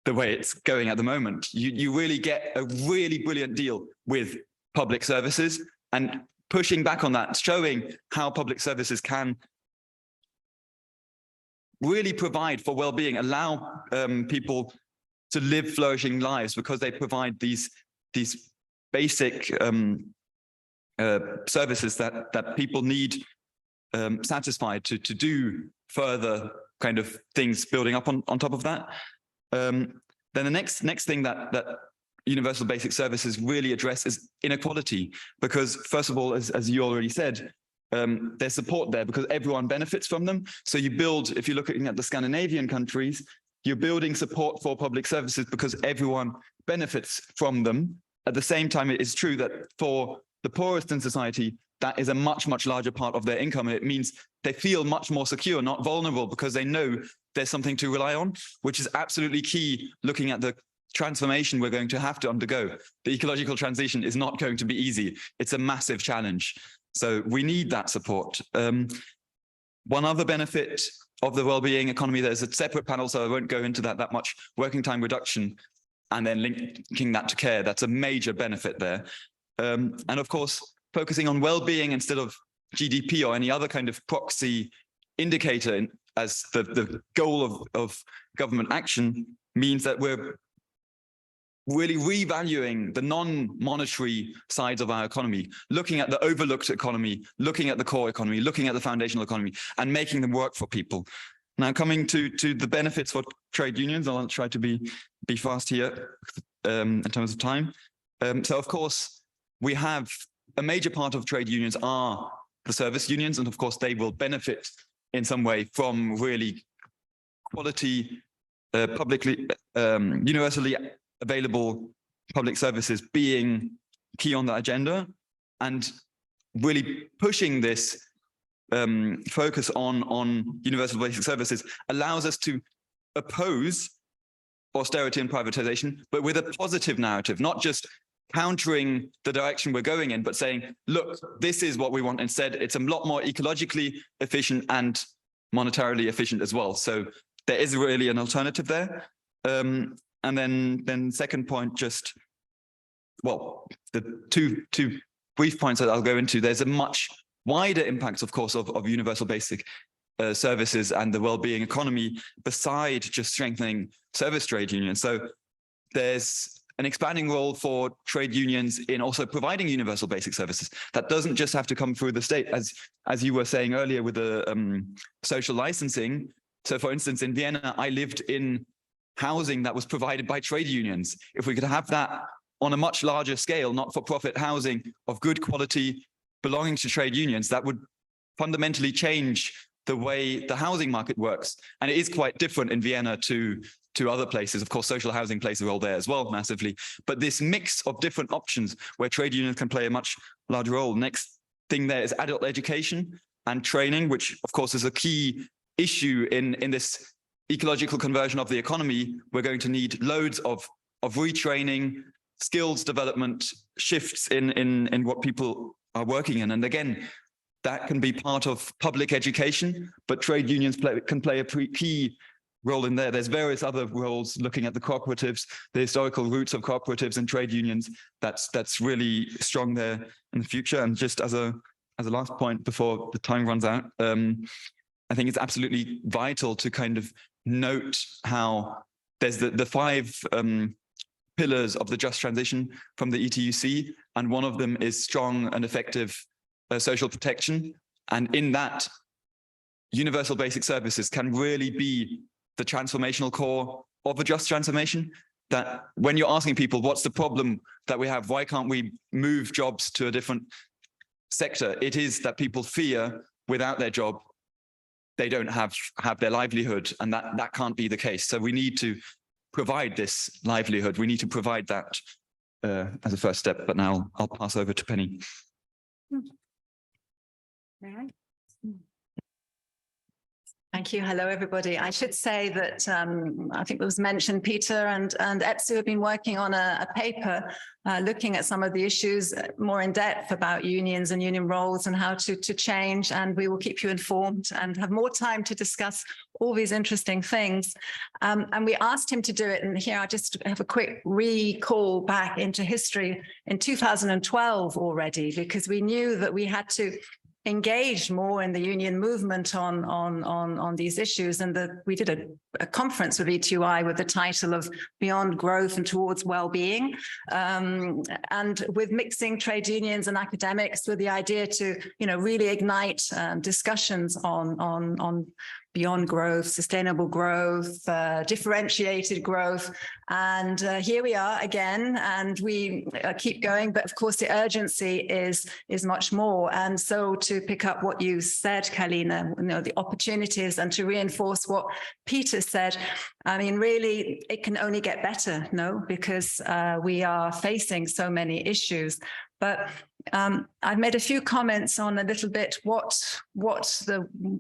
the way it's going at the moment. You really get a really brilliant deal with public services, and pushing back on that, showing how public services can really provide for well-being, allow people to live flourishing lives because they provide these basic services that people need satisfied to do further kind of things building up on top of that. Then the next thing that universal basic services really address is inequality, because first of all, as you already said, there's support there because everyone benefits from them. So you build, if you're looking at the Scandinavian countries, you're building support for public services because everyone benefits from them. At the same time, it is true that for the poorest in society, that is a much, much larger part of their income. And it means they feel much more secure, not vulnerable, because they know there's something to rely on, which is absolutely key looking at the transformation we're going to have to undergo. The ecological transition is not going to be easy. It's a massive challenge. So we need that support. One other benefit of the well-being economy, there's a separate panel, so I won't go into that much, working time reduction, and then linking that to care. That's a major benefit there. And of course, focusing on well-being instead of GDP or any other kind of proxy indicator as the goal of government action means that we're really revaluing the non-monetary sides of our economy, looking at the overlooked economy, looking at the core economy, looking at the foundational economy, and making them work for people. Now, coming to the benefits for trade unions, I'll try to be fast here in terms of time. So, of course, we have a major part of trade unions are the service unions, and of course, they will benefit in some way from really quality, publicly, universally available public services being key on the agenda, and really pushing this focus on universal basic services allows us to oppose austerity and privatization, but with a positive narrative, not just countering the direction we're going in, but saying, look, this is what we want instead. It's a lot more ecologically efficient and monetarily efficient as well. So there is really an alternative there. And then second point, just, well, the two brief points that I'll go into, there's a much wider impact, of course, of universal basic services and the well-being economy beside just strengthening service trade unions. So there's an expanding role for trade unions in also providing universal basic services. That doesn't just have to come through the state, as you were saying earlier with the social licensing. So for instance, in Vienna, I lived in housing that was provided by trade unions. If we could have that on a much larger scale, not-for-profit housing of good quality belonging to trade unions, that would fundamentally change the way the housing market works. And it is quite different in Vienna to other places. Of course, social housing plays a role there as well, massively. But this mix of different options where trade unions can play a much larger role. Next thing there is adult education and training, which of course is a key issue in this ecological conversion of the economy. We're going to need loads of retraining, skills development, shifts in what people are working in. And again, that can be part of public education, but trade unions can play a key role in there. There's various other roles looking at the cooperatives, the historical roots of cooperatives and trade unions. That's really strong there in the future. And just as a last point before the time runs out, I think it's absolutely vital to kind of note how there's the five pillars of the just transition from the ETUI, and one of them is strong and effective social protection. And in that, universal basic services can really be the transformational core of a just transformation. That when you're asking people, what's the problem that we have? Why can't we move jobs to a different sector? It is that people fear without their job, they don't have their livelihood, and that can't be the case. So we need to provide this livelihood. We need to provide that as a first step. But now I'll pass over to Penny. All right. Thank you. Hello, everybody. I should say that I think it was mentioned, Peter and EPSU have been working on a paper looking at some of the issues more in depth about unions and union roles and how to change. And we will keep you informed and have more time to discuss all these interesting things. And we asked him to do it. And here I just have a quick recall back into history in 2012 already, because we knew that we had to engaged more in the union movement on these issues. And we did a conference with ETUI with the title of Beyond Growth and Towards Wellbeing, and with mixing trade unions and academics with the idea to, really ignite discussions on beyond growth, sustainable growth, differentiated growth. And here we are again, and we keep going. But of course, the urgency is much more. And so to pick up what you said, Kalina, the opportunities, and to reinforce what Peter said, I mean, really, it can only get better, because we are facing so many issues. But I've made a few comments on a little bit what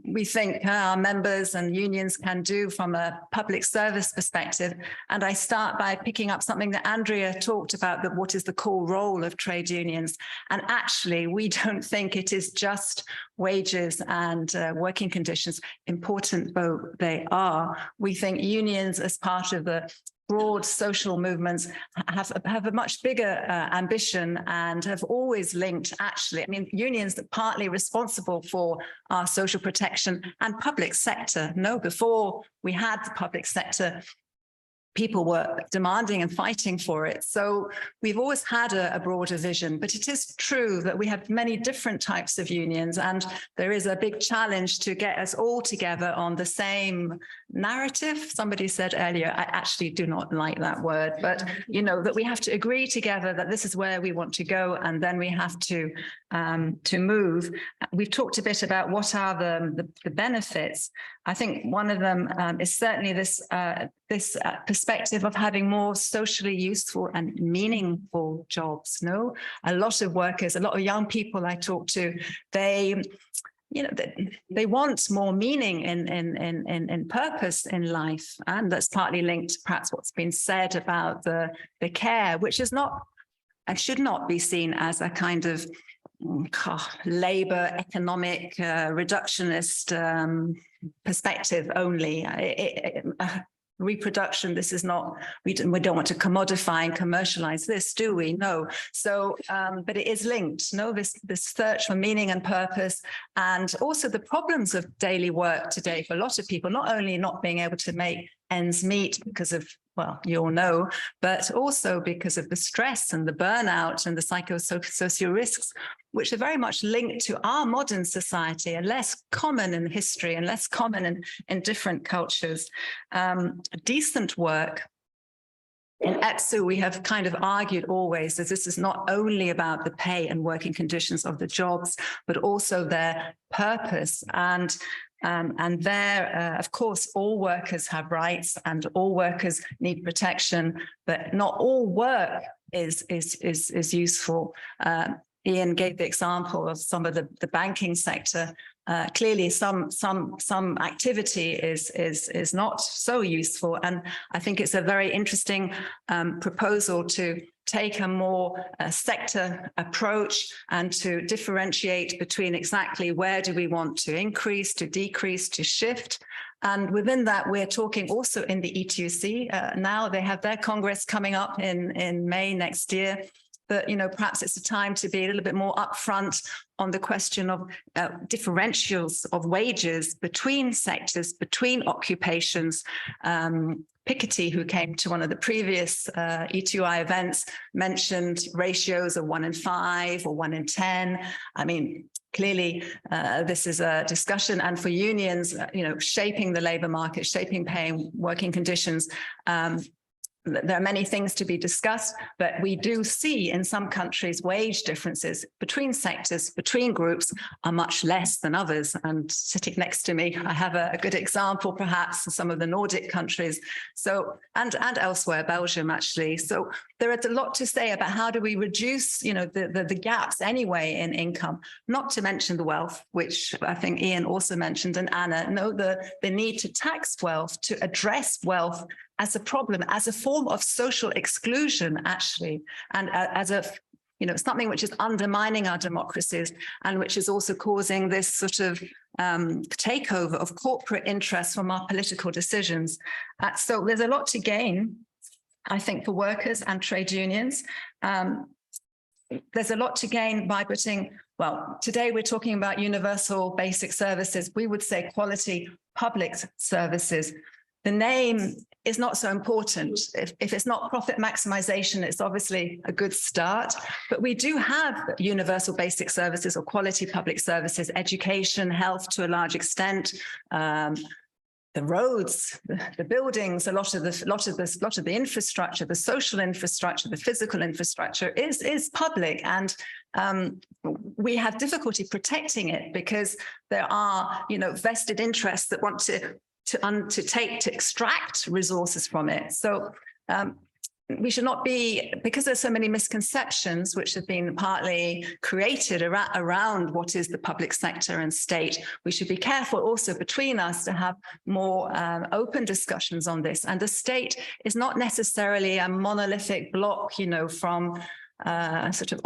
we think our members and unions can do from a public service perspective. And I start by picking up something that Andrea talked about, that what is the core role of trade unions. And actually, we don't think it is just wages and working conditions, important though they are. We think unions, as part of the broad social movements, have a much bigger ambition, and have always linked, actually, I mean, unions are partly responsible for our social protection and public sector. Before we had the public sector, people were demanding and fighting for it. So we've always had a broader vision, but it is true that we have many different types of unions, and there is a big challenge to get us all together on the same narrative. Somebody said earlier, I actually do not like that word, but that we have to agree together that this is where we want to go, and then we have to move. We've talked a bit about what are the benefits. I think one of them is certainly this perspective of having more socially useful and meaningful jobs. A lot of workers, a lot of young people I talk to, they want more meaning in purpose in life, and that's partly linked to perhaps what's been said about the care, which is not and should not be seen as a kind of labor economic reductionist perspective only. Reproduction, this is not, we don't want to commodify and commercialize this, do we? No. So, but it is linked, this search for meaning and purpose, and also the problems of daily work today for a lot of people, not only not being able to make ends meet because of, well, you all know, but also because of the stress and the burnout and the psychosocial risks, which are very much linked to our modern society and less common in history and less common in different cultures. Decent work. In EPSU, we have kind of argued always that this is not only about the pay and working conditions of the jobs, but also their purpose. And there, of course, all workers have rights and all workers need protection, but not all work is useful. Ian gave the example of some of the banking sector. Clearly, some activity is not so useful, and I think it's a very interesting proposal to take a more sector approach and to differentiate between exactly where do we want to increase, to decrease, to shift. And within that, we're talking also in the ETUC. Now they have their Congress coming up in May next year. But, perhaps it's a time to be a little bit more upfront on the question of differentials of wages between sectors, between occupations. Piketty, who came to one of the previous ETUI events, mentioned ratios of 1 in 5 or 1 in 10. I mean, clearly, this is a discussion, and for unions, shaping the labour market, shaping pay and working conditions. There are many things to be discussed, but we do see in some countries wage differences between sectors, between groups are much less than others. And sitting next to me, I have a good example, perhaps, in some of the Nordic countries. So, and elsewhere, Belgium, actually. So there is a lot to say about how do we reduce, the gaps anyway in income, not to mention the wealth, which I think Ian also mentioned, and Anna, the need to tax wealth, to address wealth as a problem, as a form of social exclusion, actually, and as a, something which is undermining our democracies and which is also causing this sort of takeover of corporate interests from our political decisions. So there's a lot to gain, I think, for workers and trade unions. There's a lot to gain by putting well, today we're talking about universal basic services. We would say quality public services. The name is not so important. If it's not profit maximization, it's obviously a good start. But we do have universal basic services or quality public services, education, health to a large extent, the roads, the buildings, a lot of the infrastructure, the social infrastructure, the physical infrastructure is public, and we have difficulty protecting it because there are, vested interests that want to extract resources from it. So we should not be, because there's so many misconceptions which have been partly created around what is the public sector and state, we should be careful also between us to have more open discussions on this. And the state is not necessarily a monolithic block, from sort of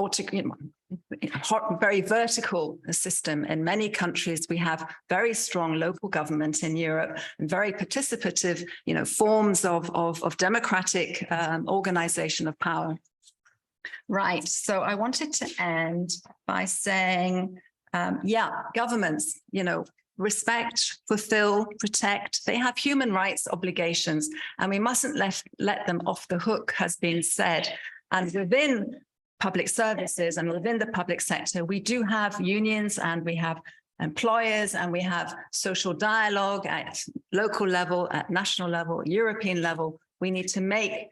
very vertical system. In many countries, we have very strong local government in Europe and very participative, forms of democratic organization of power. Right. So I wanted to end by saying, governments, respect, fulfill, protect. They have human rights obligations, and we mustn't let them off the hook, has been said. And within public services and within the public sector, we do have unions and we have employers and we have social dialogue at local level, at national level, European level. We need to make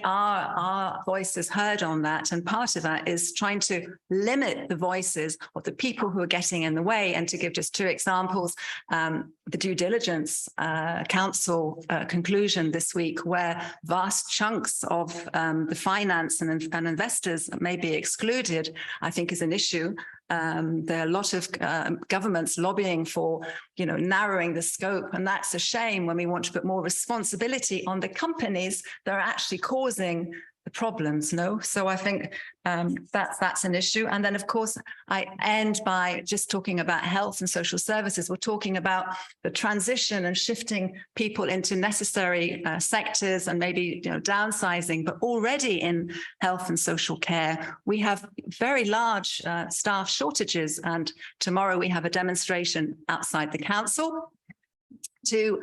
our voices heard on that. And part of that is trying to limit the voices of the people who are getting in the way. And to give just two examples, the due diligence council conclusion this week, where vast chunks of the finance and investors may be excluded, I think is an issue. There are a lot of governments lobbying for, narrowing the scope, and that's a shame when we want to put more responsibility on the companies that are actually causing the problems. No, so I think that's an issue. And then, of course, I end by just talking about health and social services. We're talking about the transition and shifting people into necessary sectors and maybe downsizing. But already in health and social care, we have very large staff shortages. And tomorrow we have a demonstration outside the council to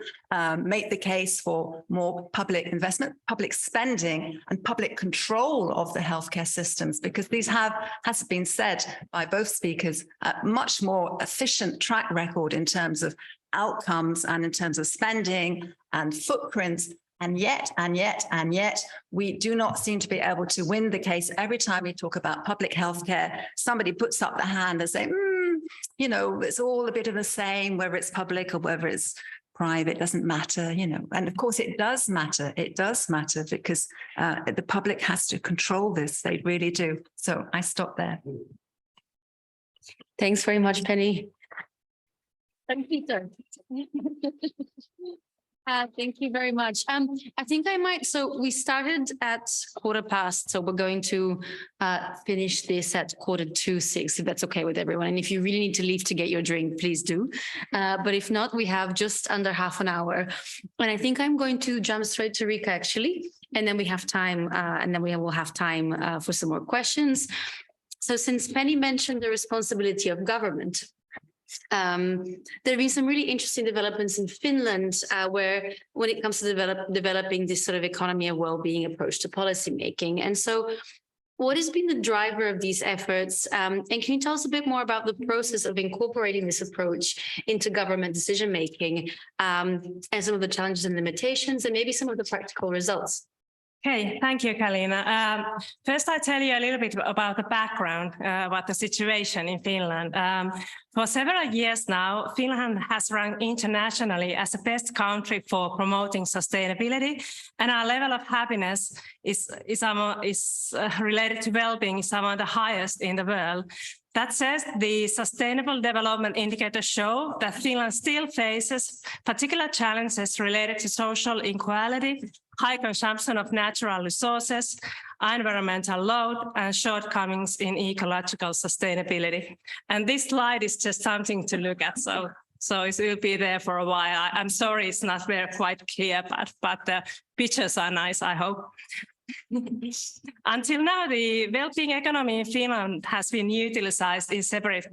make the case for more public investment, public spending, and public control of the healthcare systems, because these has been said by both speakers, a much more efficient track record in terms of outcomes and in terms of spending and footprints. And yet, we do not seem to be able to win the case. Every time we talk about public healthcare, somebody puts up the hand and say, it's all a bit of the same, whether it's public or whether it's private, doesn't matter, and of course it does matter. It does matter because the public has to control this. They really do. So I stop there. Thanks very much, Penny. And Peter. Thank you very much. I think so we started at 1:15, so we're going to finish this at 1:45, if that's okay with everyone. And if you really need to leave to get your drink, please do. But if not, we have just under half an hour. And I think I'm going to jump straight to Riikka, actually, and then we have time, we will have time for some more questions. So since Penny mentioned the responsibility of government, there have been some really interesting developments in Finland, where when it comes to developing this sort of economy of well-being approach to policymaking. And so what has been the driver of these efforts? And can you tell us a bit more about the process of incorporating this approach into government decision-making, and some of the challenges and limitations, and maybe some of the practical results? Okay, thank you, Kalina. First, I'll tell you a little bit about the background, about the situation in Finland. For several years now, Finland has ranked internationally as the best country for promoting sustainability, and our level of happiness is related to well-being is among the highest in the world. That says, the Sustainable Development Indicators show that Finland still faces particular challenges related to social inequality, high consumption of natural resources, environmental load, and shortcomings in ecological sustainability. And this slide is just something to look at, so it will be there for a while. I'm sorry it's not very quite clear, but the pictures are nice, I hope. Until now, the well-being economy in Finland has been utilized in separate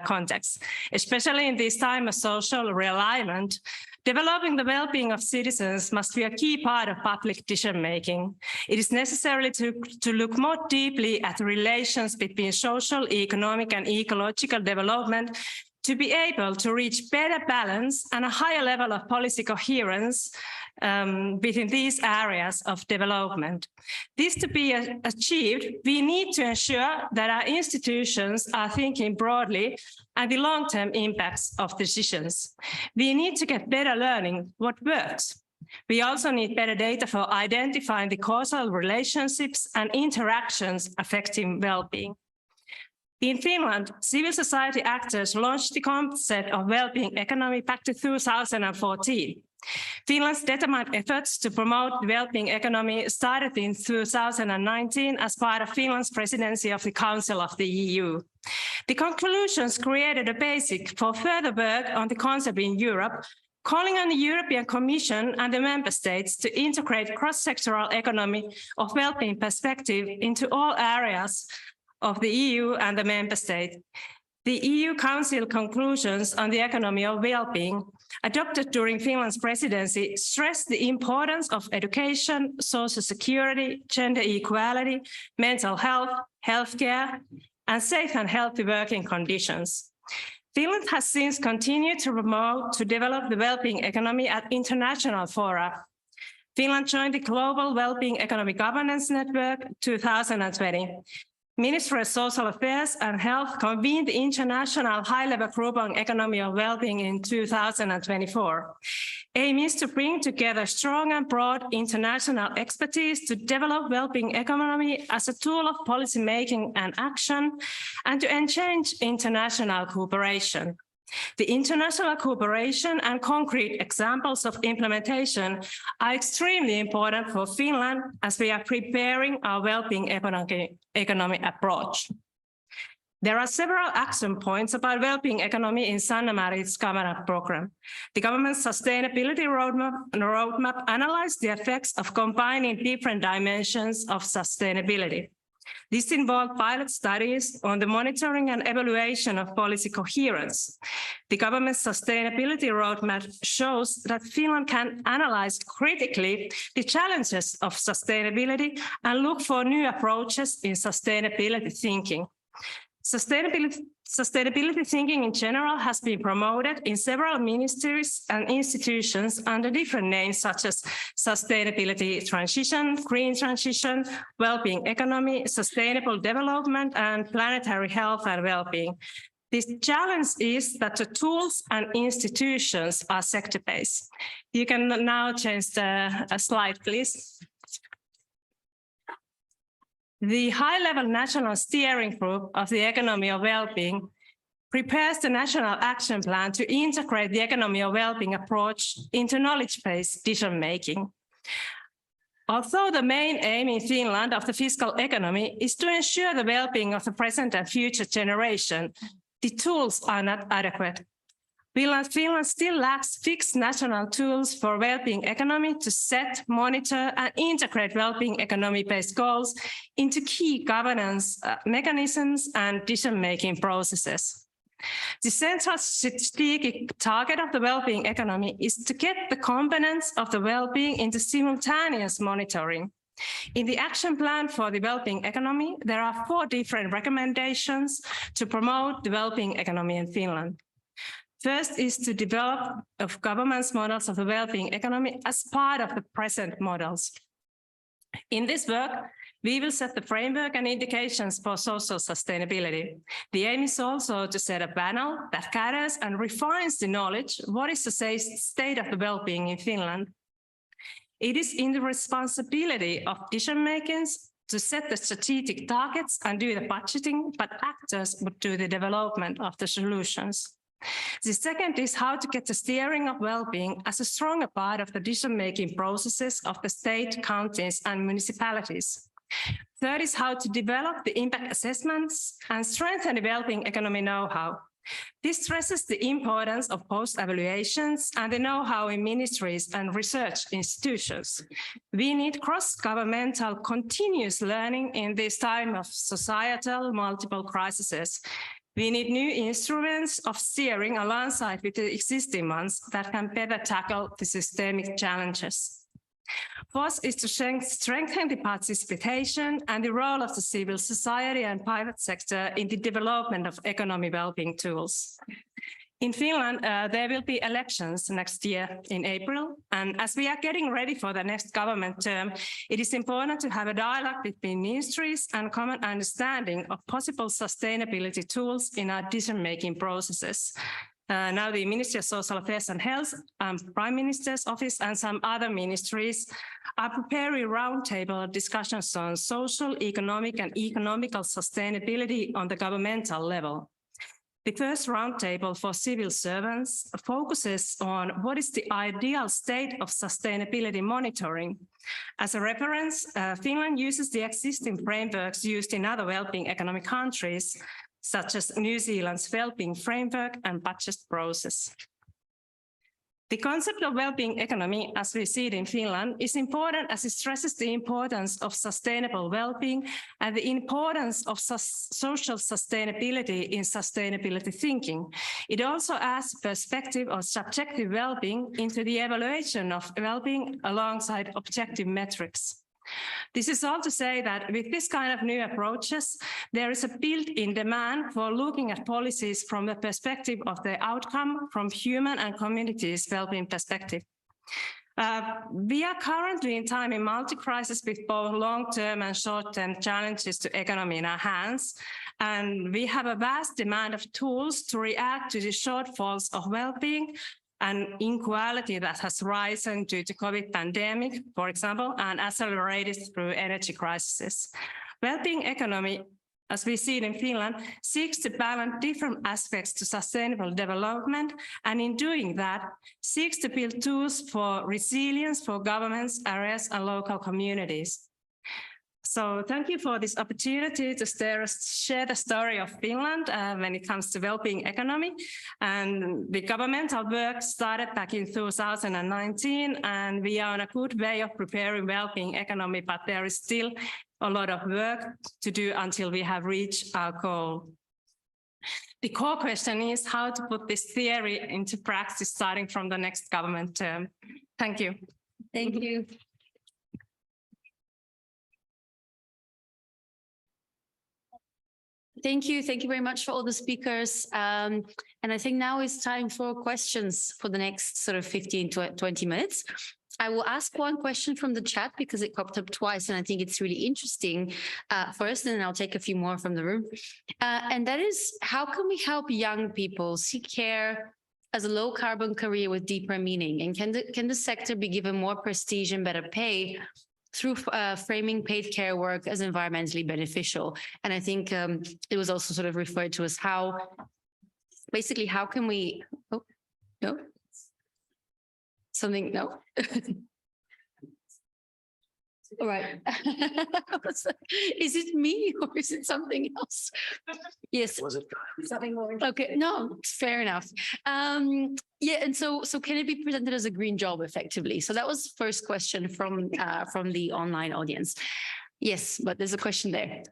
contexts, especially in this time of social realignment. Developing the well-being of citizens must be a key part of public decision-making. It is necessary to look more deeply at the relations between social, economic, and ecological development to be able to reach better balance and a higher level of policy coherence within these areas of development. This to be achieved, we need to ensure that our institutions are thinking broadly and the long-term impacts of decisions. We need to get better learning what works. We also need better data for identifying the causal relationships and interactions affecting well-being. In Finland, civil society actors launched the concept of well-being economy back to 2014. Finland's determined efforts to promote the well-being economy started in 2019 as part of Finland's presidency of the Council of the EU. The conclusions created a basis for further work on the concept in Europe, calling on the European Commission and the member states to integrate cross-sectoral economy of well-being perspective into all areas of the EU and the member state. The EU Council conclusions on the economy of well-being adopted during Finland's presidency stressed the importance of education, social security, gender equality, mental health, healthcare, and safe and healthy working conditions. Finland has since continued to promote to develop the well-being economy at international fora. Finland joined the Global Wellbeing Economic Governance Network 2020. Ministry of Social Affairs and Health convened the International High-Level Group on Economy of Wellbeing in 2024. Aim is to bring together strong and broad international expertise to develop well-being economy as a tool of policy making and action, and to encourage international cooperation. The international cooperation and concrete examples of implementation are extremely important for Finland as we are preparing our well-being economic approach. There are several action points about well-being economy in Sanna Marin's government program. The government's sustainability roadmap analyzed the effects of combining different dimensions of sustainability. This involved pilot studies on the monitoring and evaluation of policy coherence. The government's sustainability roadmap shows that Finland can analyze critically the challenges of sustainability and look for new approaches in sustainability thinking. Sustainability thinking in general has been promoted in several ministries and institutions under different names such as sustainability transition, green transition, well-being economy, sustainable development, and planetary health and well-being. The challenge is that the tools and institutions are sector-based. You can now change the slide, please. The high-level national steering group of the economy of well-being prepares the national action plan to integrate the economy of well-being approach into knowledge-based decision-making. Although the main aim in Finland of the fiscal economy is to ensure the well-being of the present and future generation, the tools are not adequate. Finland still lacks fixed national tools for well-being economy to set, monitor, and integrate well-being economy-based goals into key governance mechanisms and decision-making processes. The central strategic target of the well-being economy is to get the components of the well-being into simultaneous monitoring. In the action plan for the well-being economy, there are 4 different recommendations to promote the well-being economy in Finland. First is to develop government's models of the well-being economy as part of the present models. In this work, we will set the framework and indications for social sustainability. The aim is also to set a panel that gathers and refines the knowledge what is the state of the well-being in Finland. It is in the responsibility of decision-makers to set the strategic targets and do the budgeting, but actors would do the development of the solutions. The second is how to get the steering of well-being as a stronger part of the decision-making processes of the state, counties, and municipalities. Third is how to develop the impact assessments and strengthen the well-being economy know-how. This stresses the importance of post-evaluations and the know-how in ministries and research institutions. We need cross-governmental continuous learning in this time of societal multiple crises. We need new instruments of steering alongside with the existing ones that can better tackle the systemic challenges. Fourth is to strengthen the participation and the role of the civil society and private sector in the development of economic well-being tools. In Finland, there will be elections next year in April, and as we are getting ready for the next government term, it is important to have a dialogue between ministries and common understanding of possible sustainability tools in our decision-making processes. Now the Ministry of Social Affairs and Health, Prime Minister's Office and some other ministries are preparing roundtable discussions on social, economic and economical sustainability on the governmental level. The first roundtable for civil servants focuses on what is the ideal state of sustainability monitoring. As a reference, Finland uses the existing frameworks used in other well-being economic countries, such as New Zealand's Wellbeing framework and budget process. The concept of well-being economy, as we see it in Finland, is important as it stresses the importance of sustainable well-being and the importance of social sustainability in sustainability thinking. It also adds perspective of subjective well-being into the evaluation of well-being alongside objective metrics. This is all to say that with this kind of new approaches, there is a built-in demand for looking at policies from the perspective of the outcome from human and communities' well-being perspective. We are currently in time in multi-crisis with both long-term and short-term challenges to economy in our hands, and we have a vast demand of tools to react to the shortfalls of well-being and inequality that has risen due to COVID pandemic, for example, and accelerated through energy crises. Well-being economy, as we see it in Finland, seeks to balance different aspects to sustainable development, and in doing that, seeks to build tools for resilience for governments, areas, and local communities. So thank you for this opportunity to share the story of Finland when it comes to well-being economy. And the governmental work started back in 2019, and we are on a good way of preparing well-being economy, but there is still a lot of work to do until we have reached our goal. The core question is how to put this theory into practice starting from the next government term. Thank you. Thank you. Thank you. Thank you very much for all the speakers. And I think now it's time for questions for the next sort of 15 to 20 minutes. I will ask one question from the chat because it popped up twice and I think it's really interesting first, and then I'll take a few more from the room. And that is, how can we help young people seek care as a low carbon career with deeper meaning? And can the sector be given more prestige and better pay through framing paid care work as environmentally beneficial? And I think it was also sort of referred to as how, basically, how can we, oh, no? Something, no? All right. Is it me or is it something else? Yes. Was it something more? Okay, no, fair enough. Yeah, and so can it be presented as a green job effectively? So that was the first question from the online audience. Yes, but there's a question there.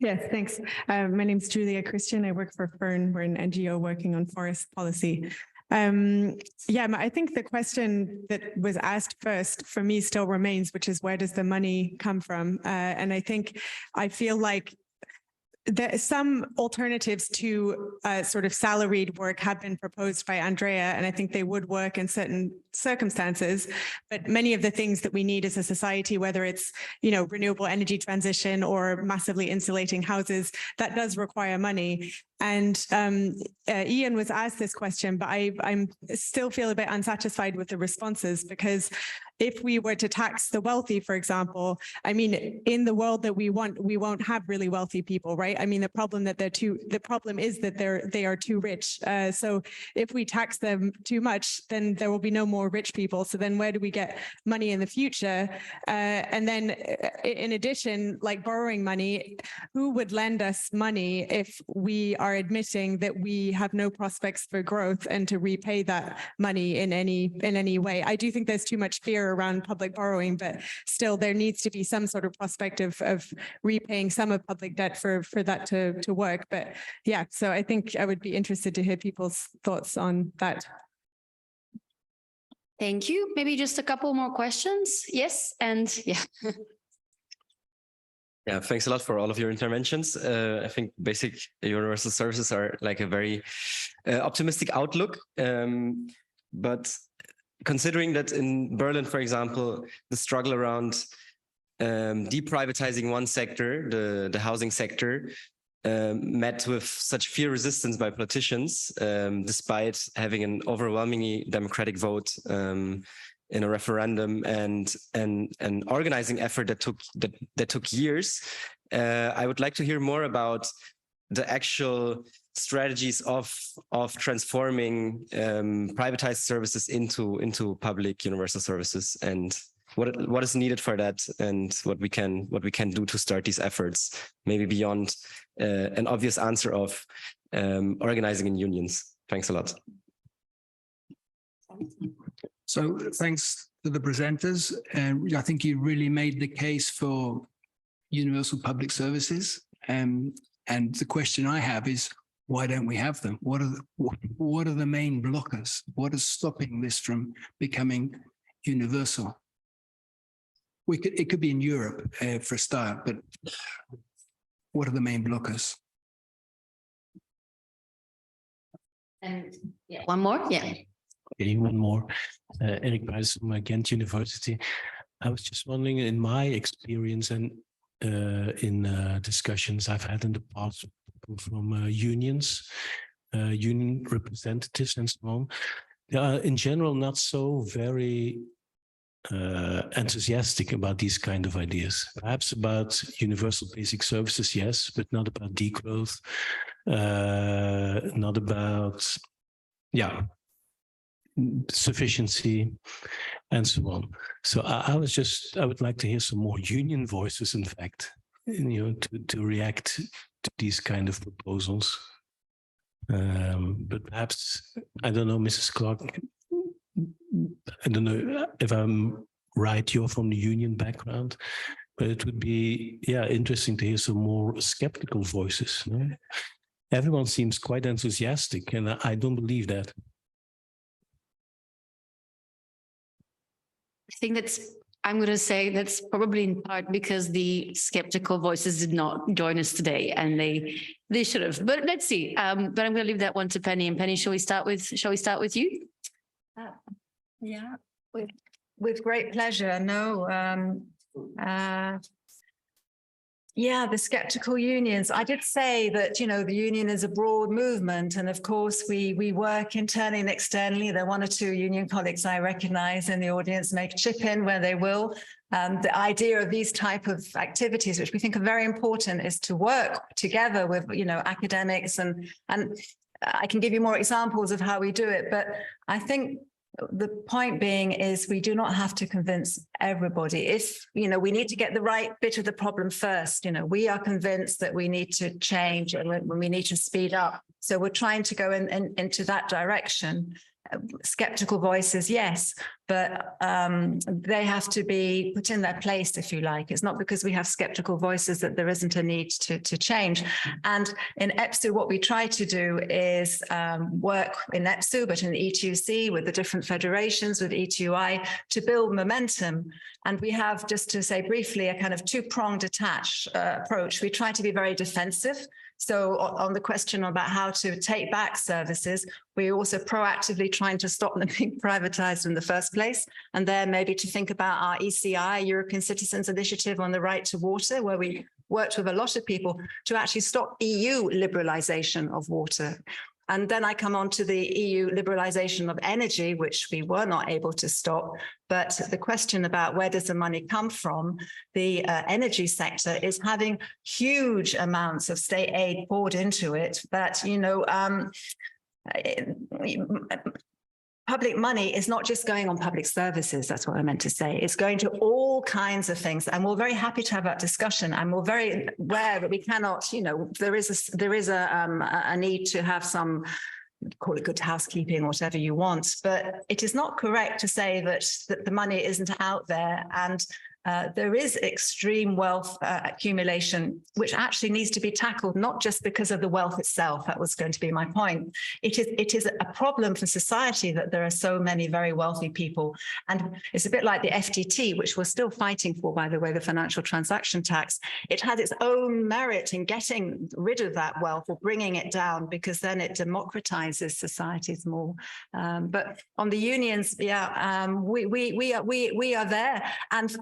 Yes, thanks. My name is Julia Christian. I work for Fern. We're an NGO working on forest policy. Yeah, I think the question that was asked first for me still remains, which is where does the money come from? And I feel like there some alternatives to sort of salaried work have been proposed by Andrea, and I think they would work in certain circumstances. But many of the things that we need as a society, whether it's, renewable energy transition or massively insulating houses, that does require money. And Ian was asked this question, but I'm still feel a bit unsatisfied with the responses, because if we were to tax the wealthy, for example, I mean, in the world that we want, we won't have really wealthy people, right? I mean, the problem is that they are too rich. So if we tax them too much, then there will be no more more rich people. So then where do we get money in the future? And then in addition, like borrowing money, who would lend us money if we are admitting that we have no prospects for growth and to repay that money in any way? I do think there's too much fear around public borrowing, but still there needs to be some sort of prospect of repaying some of public debt for that to work. But yeah, so I think I would be interested to hear people's thoughts on that. Thank you. Maybe just a couple more questions. Yes, and yeah. Yeah, thanks a lot for all of your interventions. I think basic universal services are like a very optimistic outlook. But considering that in Berlin, for example, the struggle around deprivatizing one sector, the housing sector, met with such fierce resistance by politicians, despite having an overwhelmingly democratic vote in a referendum and an organizing effort that took years. I would like to hear more about the actual strategies of transforming privatized services into public universal services, and what is needed for that, and what we can do to start these efforts, maybe beyond an obvious answer of organizing in unions. Thanks a lot. So thanks to the presenters. And I think you really made the case for universal public services. And the question I have is, why don't we have them? What are the main blockers? What is stopping this from becoming universal? It could be in Europe for a start, but what are the main blockers? And yeah, one more, yeah. Okay, one more. Erik Buijs from Ghent University. I was just wondering, in my experience and in discussions I've had in the past from unions, union representatives and so on, they are in general not so very enthusiastic about these kind of ideas. Perhaps about universal basic services, yes, but not about degrowth, not about, yeah, sufficiency and so on. So I would like to hear some more union voices, in fact, to react to these kind of proposals. But perhaps, I don't know, Mrs. Clarke, I don't know if I'm right, you're from the union background, but it would be, yeah, interesting to hear some more skeptical voices. No? Everyone seems quite enthusiastic, and I don't believe that. I think I'm going to say that's probably in part because the skeptical voices did not join us today, and they should have. But let's see. But I'm going to leave that one to Penny. And Penny, shall we start with you? Yeah, with great pleasure. No, yeah, the skeptical unions. I did say that, the union is a broad movement. And of course, we work internally and externally. There are one or two union colleagues I recognize in the audience, may chip in where they will. The idea of these type of activities, which we think are very important, is to work together with, academics. And I can give you more examples of how we do it. But I think the point being is we do not have to convince everybody. If, we need to get the right bit of the problem first. We are convinced that we need to change and we need to speed up. So we're trying to go into that direction. Skeptical voices, yes, but they have to be put in their place, if you like. It's not because we have skeptical voices that there isn't a need to change. And in EPSU, what we try to do is work in EPSU, but in the ETUC with the different federations, with ETUI, to build momentum. And we have, just to say briefly, a kind of two-pronged approach. We try to be very defensive. So on the question about how to take back services, we're also proactively trying to stop them being privatized in the first place. And then maybe to think about our ECI, European Citizens Initiative on the right to water, where we worked with a lot of people to actually stop EU liberalization of water. And then I come on to the EU liberalization of energy, which we were not able to stop. But the question about where does the money come from, the energy sector is having huge amounts of state aid poured into it. But, public money is not just going on public services. That's what I meant to say. It's going to all kinds of things. And we're very happy to have that discussion. And we're very aware that we cannot, you know, there is a need to have some, call it good housekeeping or whatever you want, but it is not correct to say that the money isn't out there. And there is extreme wealth accumulation, which actually needs to be tackled, not just because of the wealth itself. That was going to be my point. It is a problem for society that there are so many very wealthy people. And it's a bit like the FTT, which we're still fighting for, by the way, the financial transaction tax. It has its own merit in getting rid of that wealth or bringing it down, because then it democratizes societies more. But on the unions, yeah, we are there. And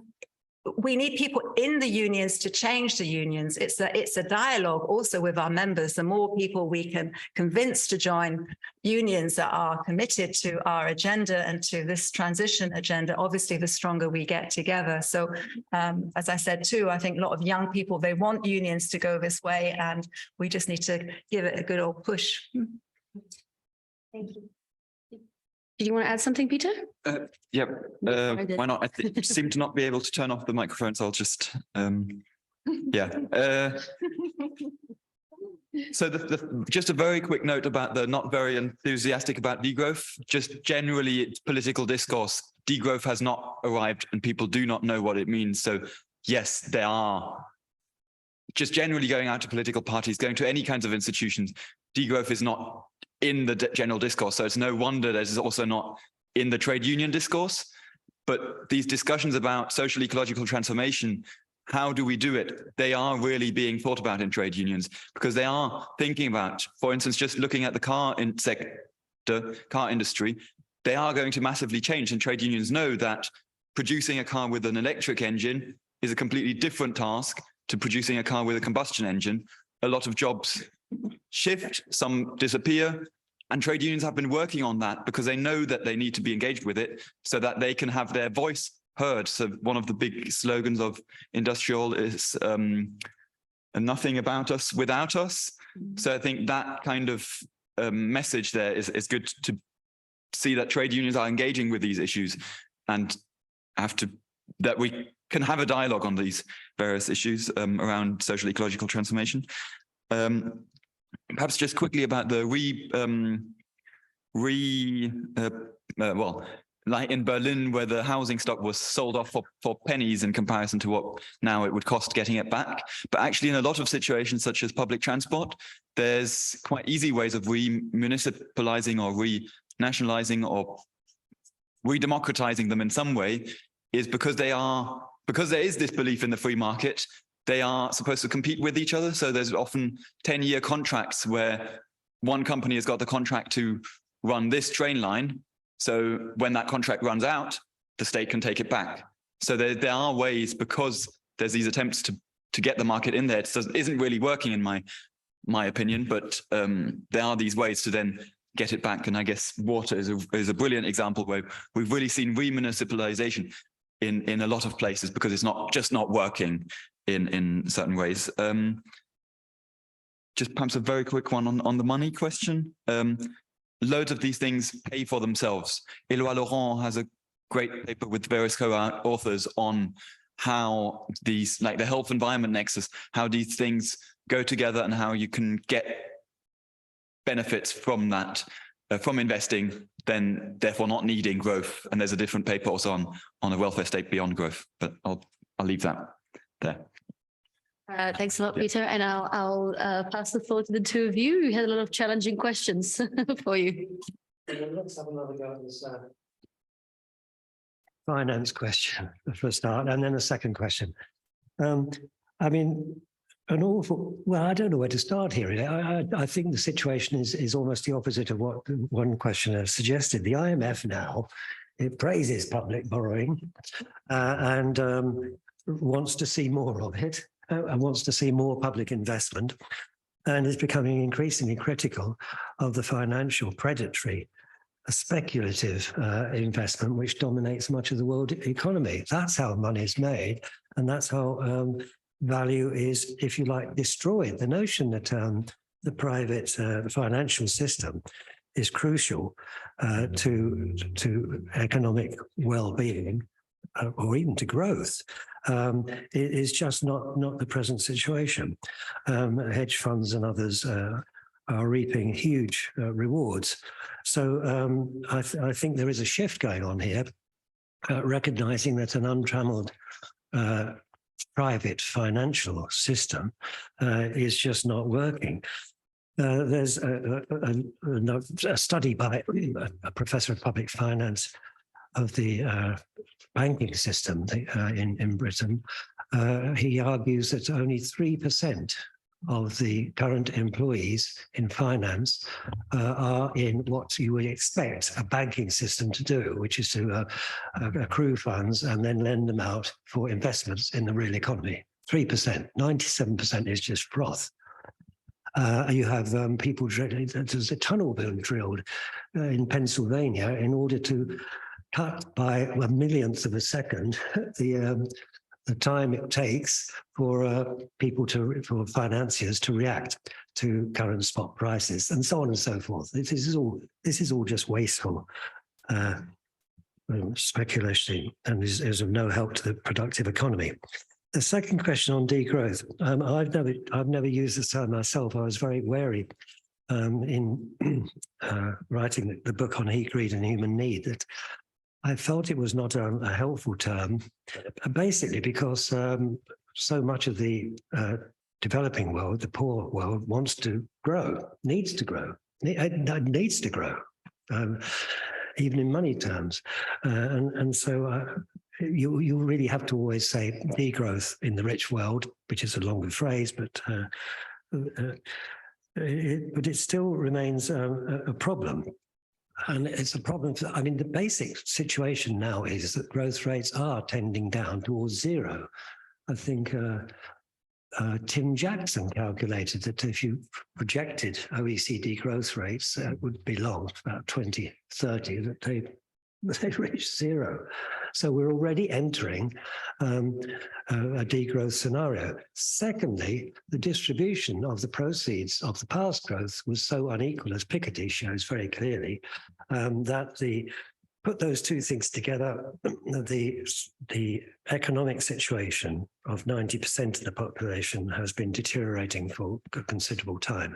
we need people in the unions to change the unions. It's a dialogue also with our members. The more people we can convince to join unions that are committed to our agenda and to this transition agenda, obviously the stronger we get together. So as I said too, I think a lot of young people, they want unions to go this way, and we just need to give it a good old push. Thank you. Do you want to add something, Peter? Yeah, why not? I seem to not be able to turn off the microphone, so I'll just, yeah. So just a very quick note about the not very enthusiastic about degrowth. Just generally, it's political discourse. Degrowth has not arrived and people do not know what it means. So yes, they are just generally going out to political parties, going to any kinds of institutions. Degrowth is not in the general discourse. So it's no wonder that it's also not in the trade union discourse. But these discussions about social ecological transformation, how do we do it? They are really being thought about in trade unions, because they are thinking about, for instance, just looking at the car industry, they are going to massively change. And trade unions know that producing a car with an electric engine is a completely different task to producing a car with a combustion engine. A lot of jobs shift, some disappear, and trade unions have been working on that because they know that they need to be engaged with it so that they can have their voice heard. So one of the big slogans of industrial is nothing about us without us. So I think that kind of message there is good to see that trade unions are engaging with these issues and that we can have a dialogue on these various issues around social ecological transformation. Perhaps just quickly about the well, like in Berlin, where the housing stock was sold off for pennies in comparison to what now it would cost getting it back. But actually in a lot of situations, such as public transport, there's quite easy ways of re-municipalizing or re-nationalizing or re-democratizing them in some way, is because there is this belief in the free market. They are supposed to compete with each other. So there's often 10-year contracts where one company has got the contract to run this train line. So when that contract runs out, the state can take it back. So there are ways, because there's these attempts to get the market in there. It isn't really working in my opinion, but there are these ways to then get it back. And I guess water is a brilliant example where we've really seen remunicipalization in a lot of places because it's not working in certain ways. Just perhaps a very quick one on the money question. Loads of these things pay for themselves. Éloi Laurent has a great paper with various co-authors on how these, like the health environment nexus, how these things go together and how you can get benefits from that, from investing, then therefore not needing growth. And there's a different paper also on a welfare state beyond growth, but I'll leave that there. Thanks a lot, Peter. And I'll pass the floor to the two of you. We had a lot of challenging questions for you. Let's have another go at this finance question for a start, and then a second question. I mean, I don't know where to start here. I think the situation is almost the opposite of what one questioner suggested. The IMF now, it praises public borrowing and wants to see more of it. And wants to see more public investment, and is becoming increasingly critical of the financial, predatory, speculative investment which dominates much of the world economy. That's how money is made, and that's how value is, if you like, destroyed. The notion that the private financial system is crucial to economic well-being or even to growth. It is just not the present situation. Hedge funds and others are reaping huge rewards. So I think there is a shift going on here, recognizing that an untrammeled private financial system is just not working. There's a study by a professor of public finance of the banking system in Britain. He argues that only 3% of the current employees in finance are in what you would expect a banking system to do, which is to accrue funds and then lend them out for investments in the real economy. 3%, 97% is just froth. You have people drilling, there's a tunnel being drilled in Pennsylvania in order to cut by 1/1,000,000th of a second the time it takes for for financiers to react to current spot prices, and so on and so forth. This is all just wasteful speculation, and is of no help to the productive economy. The second question on degrowth, I've never used this term myself. I was very wary in writing the book on heat, greed, and human need that I felt it was not a helpful term, basically because so much of the developing world, the poor world, wants to grow, needs to grow, even in money terms. And so you really have to always say degrowth in the rich world, which is a longer phrase, but it still remains a problem. And it's a problem. I mean, the basic situation now is that growth rates are tending down towards zero. I think Tim Jackson calculated that if you projected OECD growth rates, it would be long, about 2030, that they reach zero. So we're already entering a degrowth scenario. Secondly, the distribution of the proceeds of the past growth was so unequal, as Piketty shows very clearly, that put those two things together, the economic situation of 90% of the population has been deteriorating for a considerable time.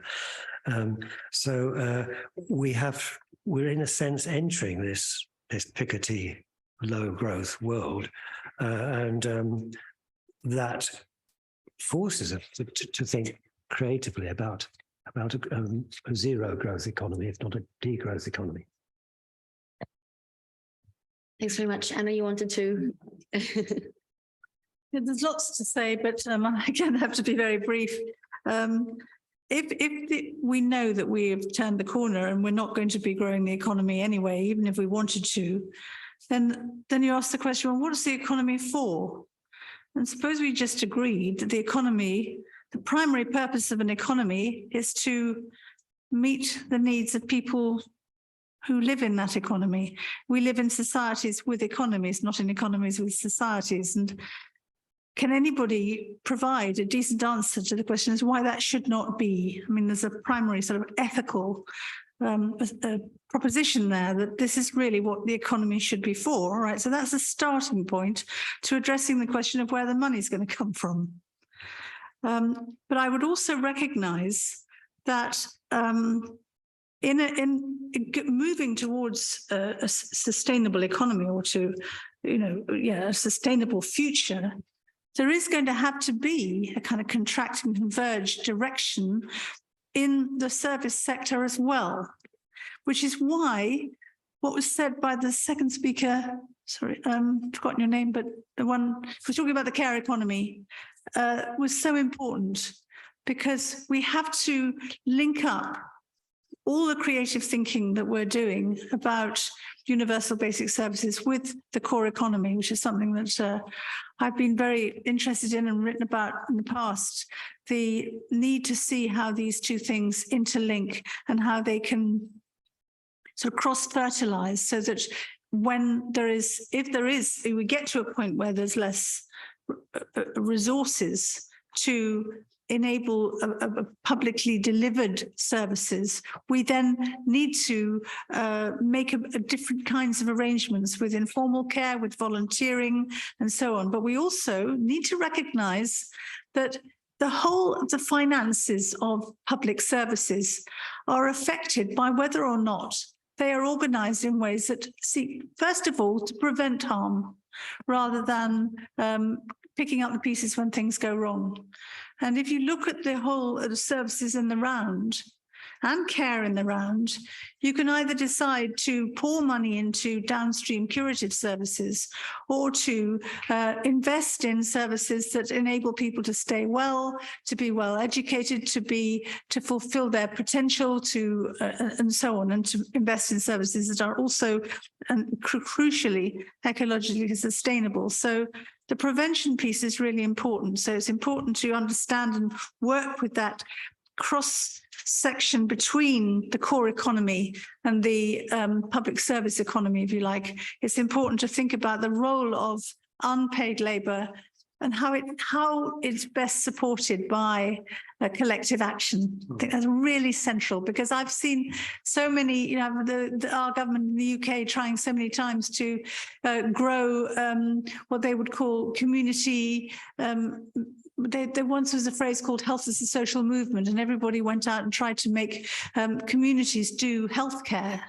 So we're in a sense entering this Piketty low growth world, and that forces us to think creatively about a zero growth economy, if not a degrowth economy. Thanks very much. Anna, you wanted to? There's lots to say, but again, I have to be very brief. If we know that we have turned the corner and we're not going to be growing the economy anyway, even if we wanted to, then you ask the question, well, what is the economy for? And suppose we just agreed that the economy, the primary purpose of an economy is to meet the needs of people who live in that economy. We live in societies with economies, not in economies with societies. And can anybody provide a decent answer to the question as why that should not be? I mean, there's a primary sort of ethical proposition there that this is really what the economy should be for, right? So that's a starting point to addressing the question of where the money is going to come from. But I would also recognize that in moving towards a sustainable economy, or to, a sustainable future, there is going to have to be a kind of contract and converge direction in the service sector as well, which is why what was said by the second speaker, sorry, I've forgotten your name, but the one who was talking about the care economy was so important, because we have to link up all the creative thinking that we're doing about universal basic services with the core economy, which is something that I've been very interested in and written about in the past. The need to see how these two things interlink and how they can sort of cross-fertilize, so that when if we get to a point where there's less resources to enable a publicly delivered services, we then need to make a different kinds of arrangements with informal care, with volunteering and so on. But we also need to recognize that the whole of the finances of public services are affected by whether or not they are organized in ways that seek, first of all, to prevent harm rather than picking up the pieces when things go wrong. And if you look at the whole of the services in the round and care in the round, you can either decide to pour money into downstream curative services or to invest in services that enable people to stay well, to be well educated, to fulfill their potential, and so on, and to invest in services that are also crucially ecologically sustainable. So the prevention piece is really important. So it's important to understand and work with that cross section between the core economy and the public service economy, if you like. It's important to think about the role of unpaid labor and how it's best supported by collective action. I think that's really central, because I've seen so many, our government in the UK trying so many times to grow what they would call community. There once was a phrase called health as a social movement, and everybody went out and tried to make communities do healthcare.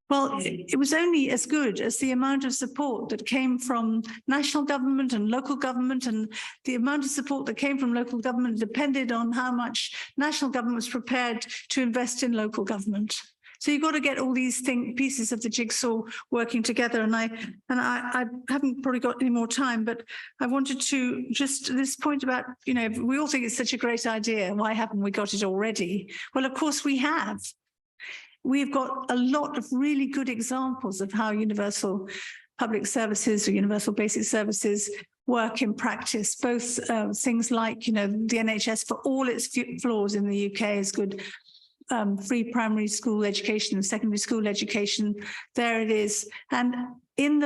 Well, it was only as good as the amount of support that came from national government and local government, and the amount of support that came from local government depended on how much national government was prepared to invest in local government. So you've got to get all these pieces of the jigsaw working together. And I haven't probably got any more time, but I wanted to just this point about, we all think it's such a great idea. Why haven't we got it already? Well, of course we have. We've got a lot of really good examples of how universal public services or universal basic services work in practice, both things like, the NHS for all its flaws in the UK is good. Free primary school education, secondary school education, there it is. And in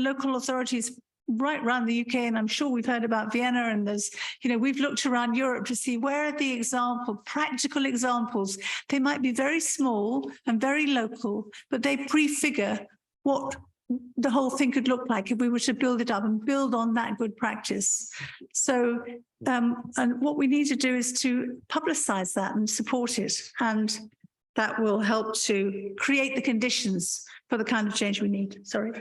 local authorities right around the UK, and I'm sure we've heard about Vienna, and there's, we've looked around Europe to see where are the practical examples. They might be very small and very local, but they prefigure what the whole thing could look like if we were to build it up and build on that good practice. So, and what we need to do is to publicize that and support it. And that will help to create the conditions for the kind of change we need. Sorry.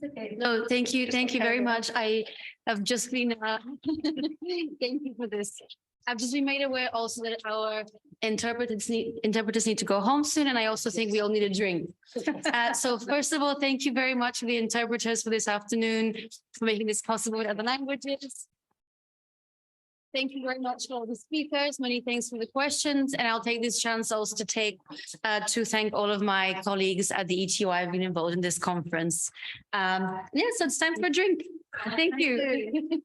Okay. No, thank you. Thank you very much. I have just been, thank you for this. I've just been made aware also that our interpreters need to go home soon, and I also think we all need a drink. So first of all, thank you very much for the interpreters for this afternoon, for making this possible with other languages. Thank you very much for all the speakers. Many thanks for the questions. And I'll take this chance also to thank all of my colleagues at the ETUI who have been involved in this conference. So it's time for a drink. Thank you.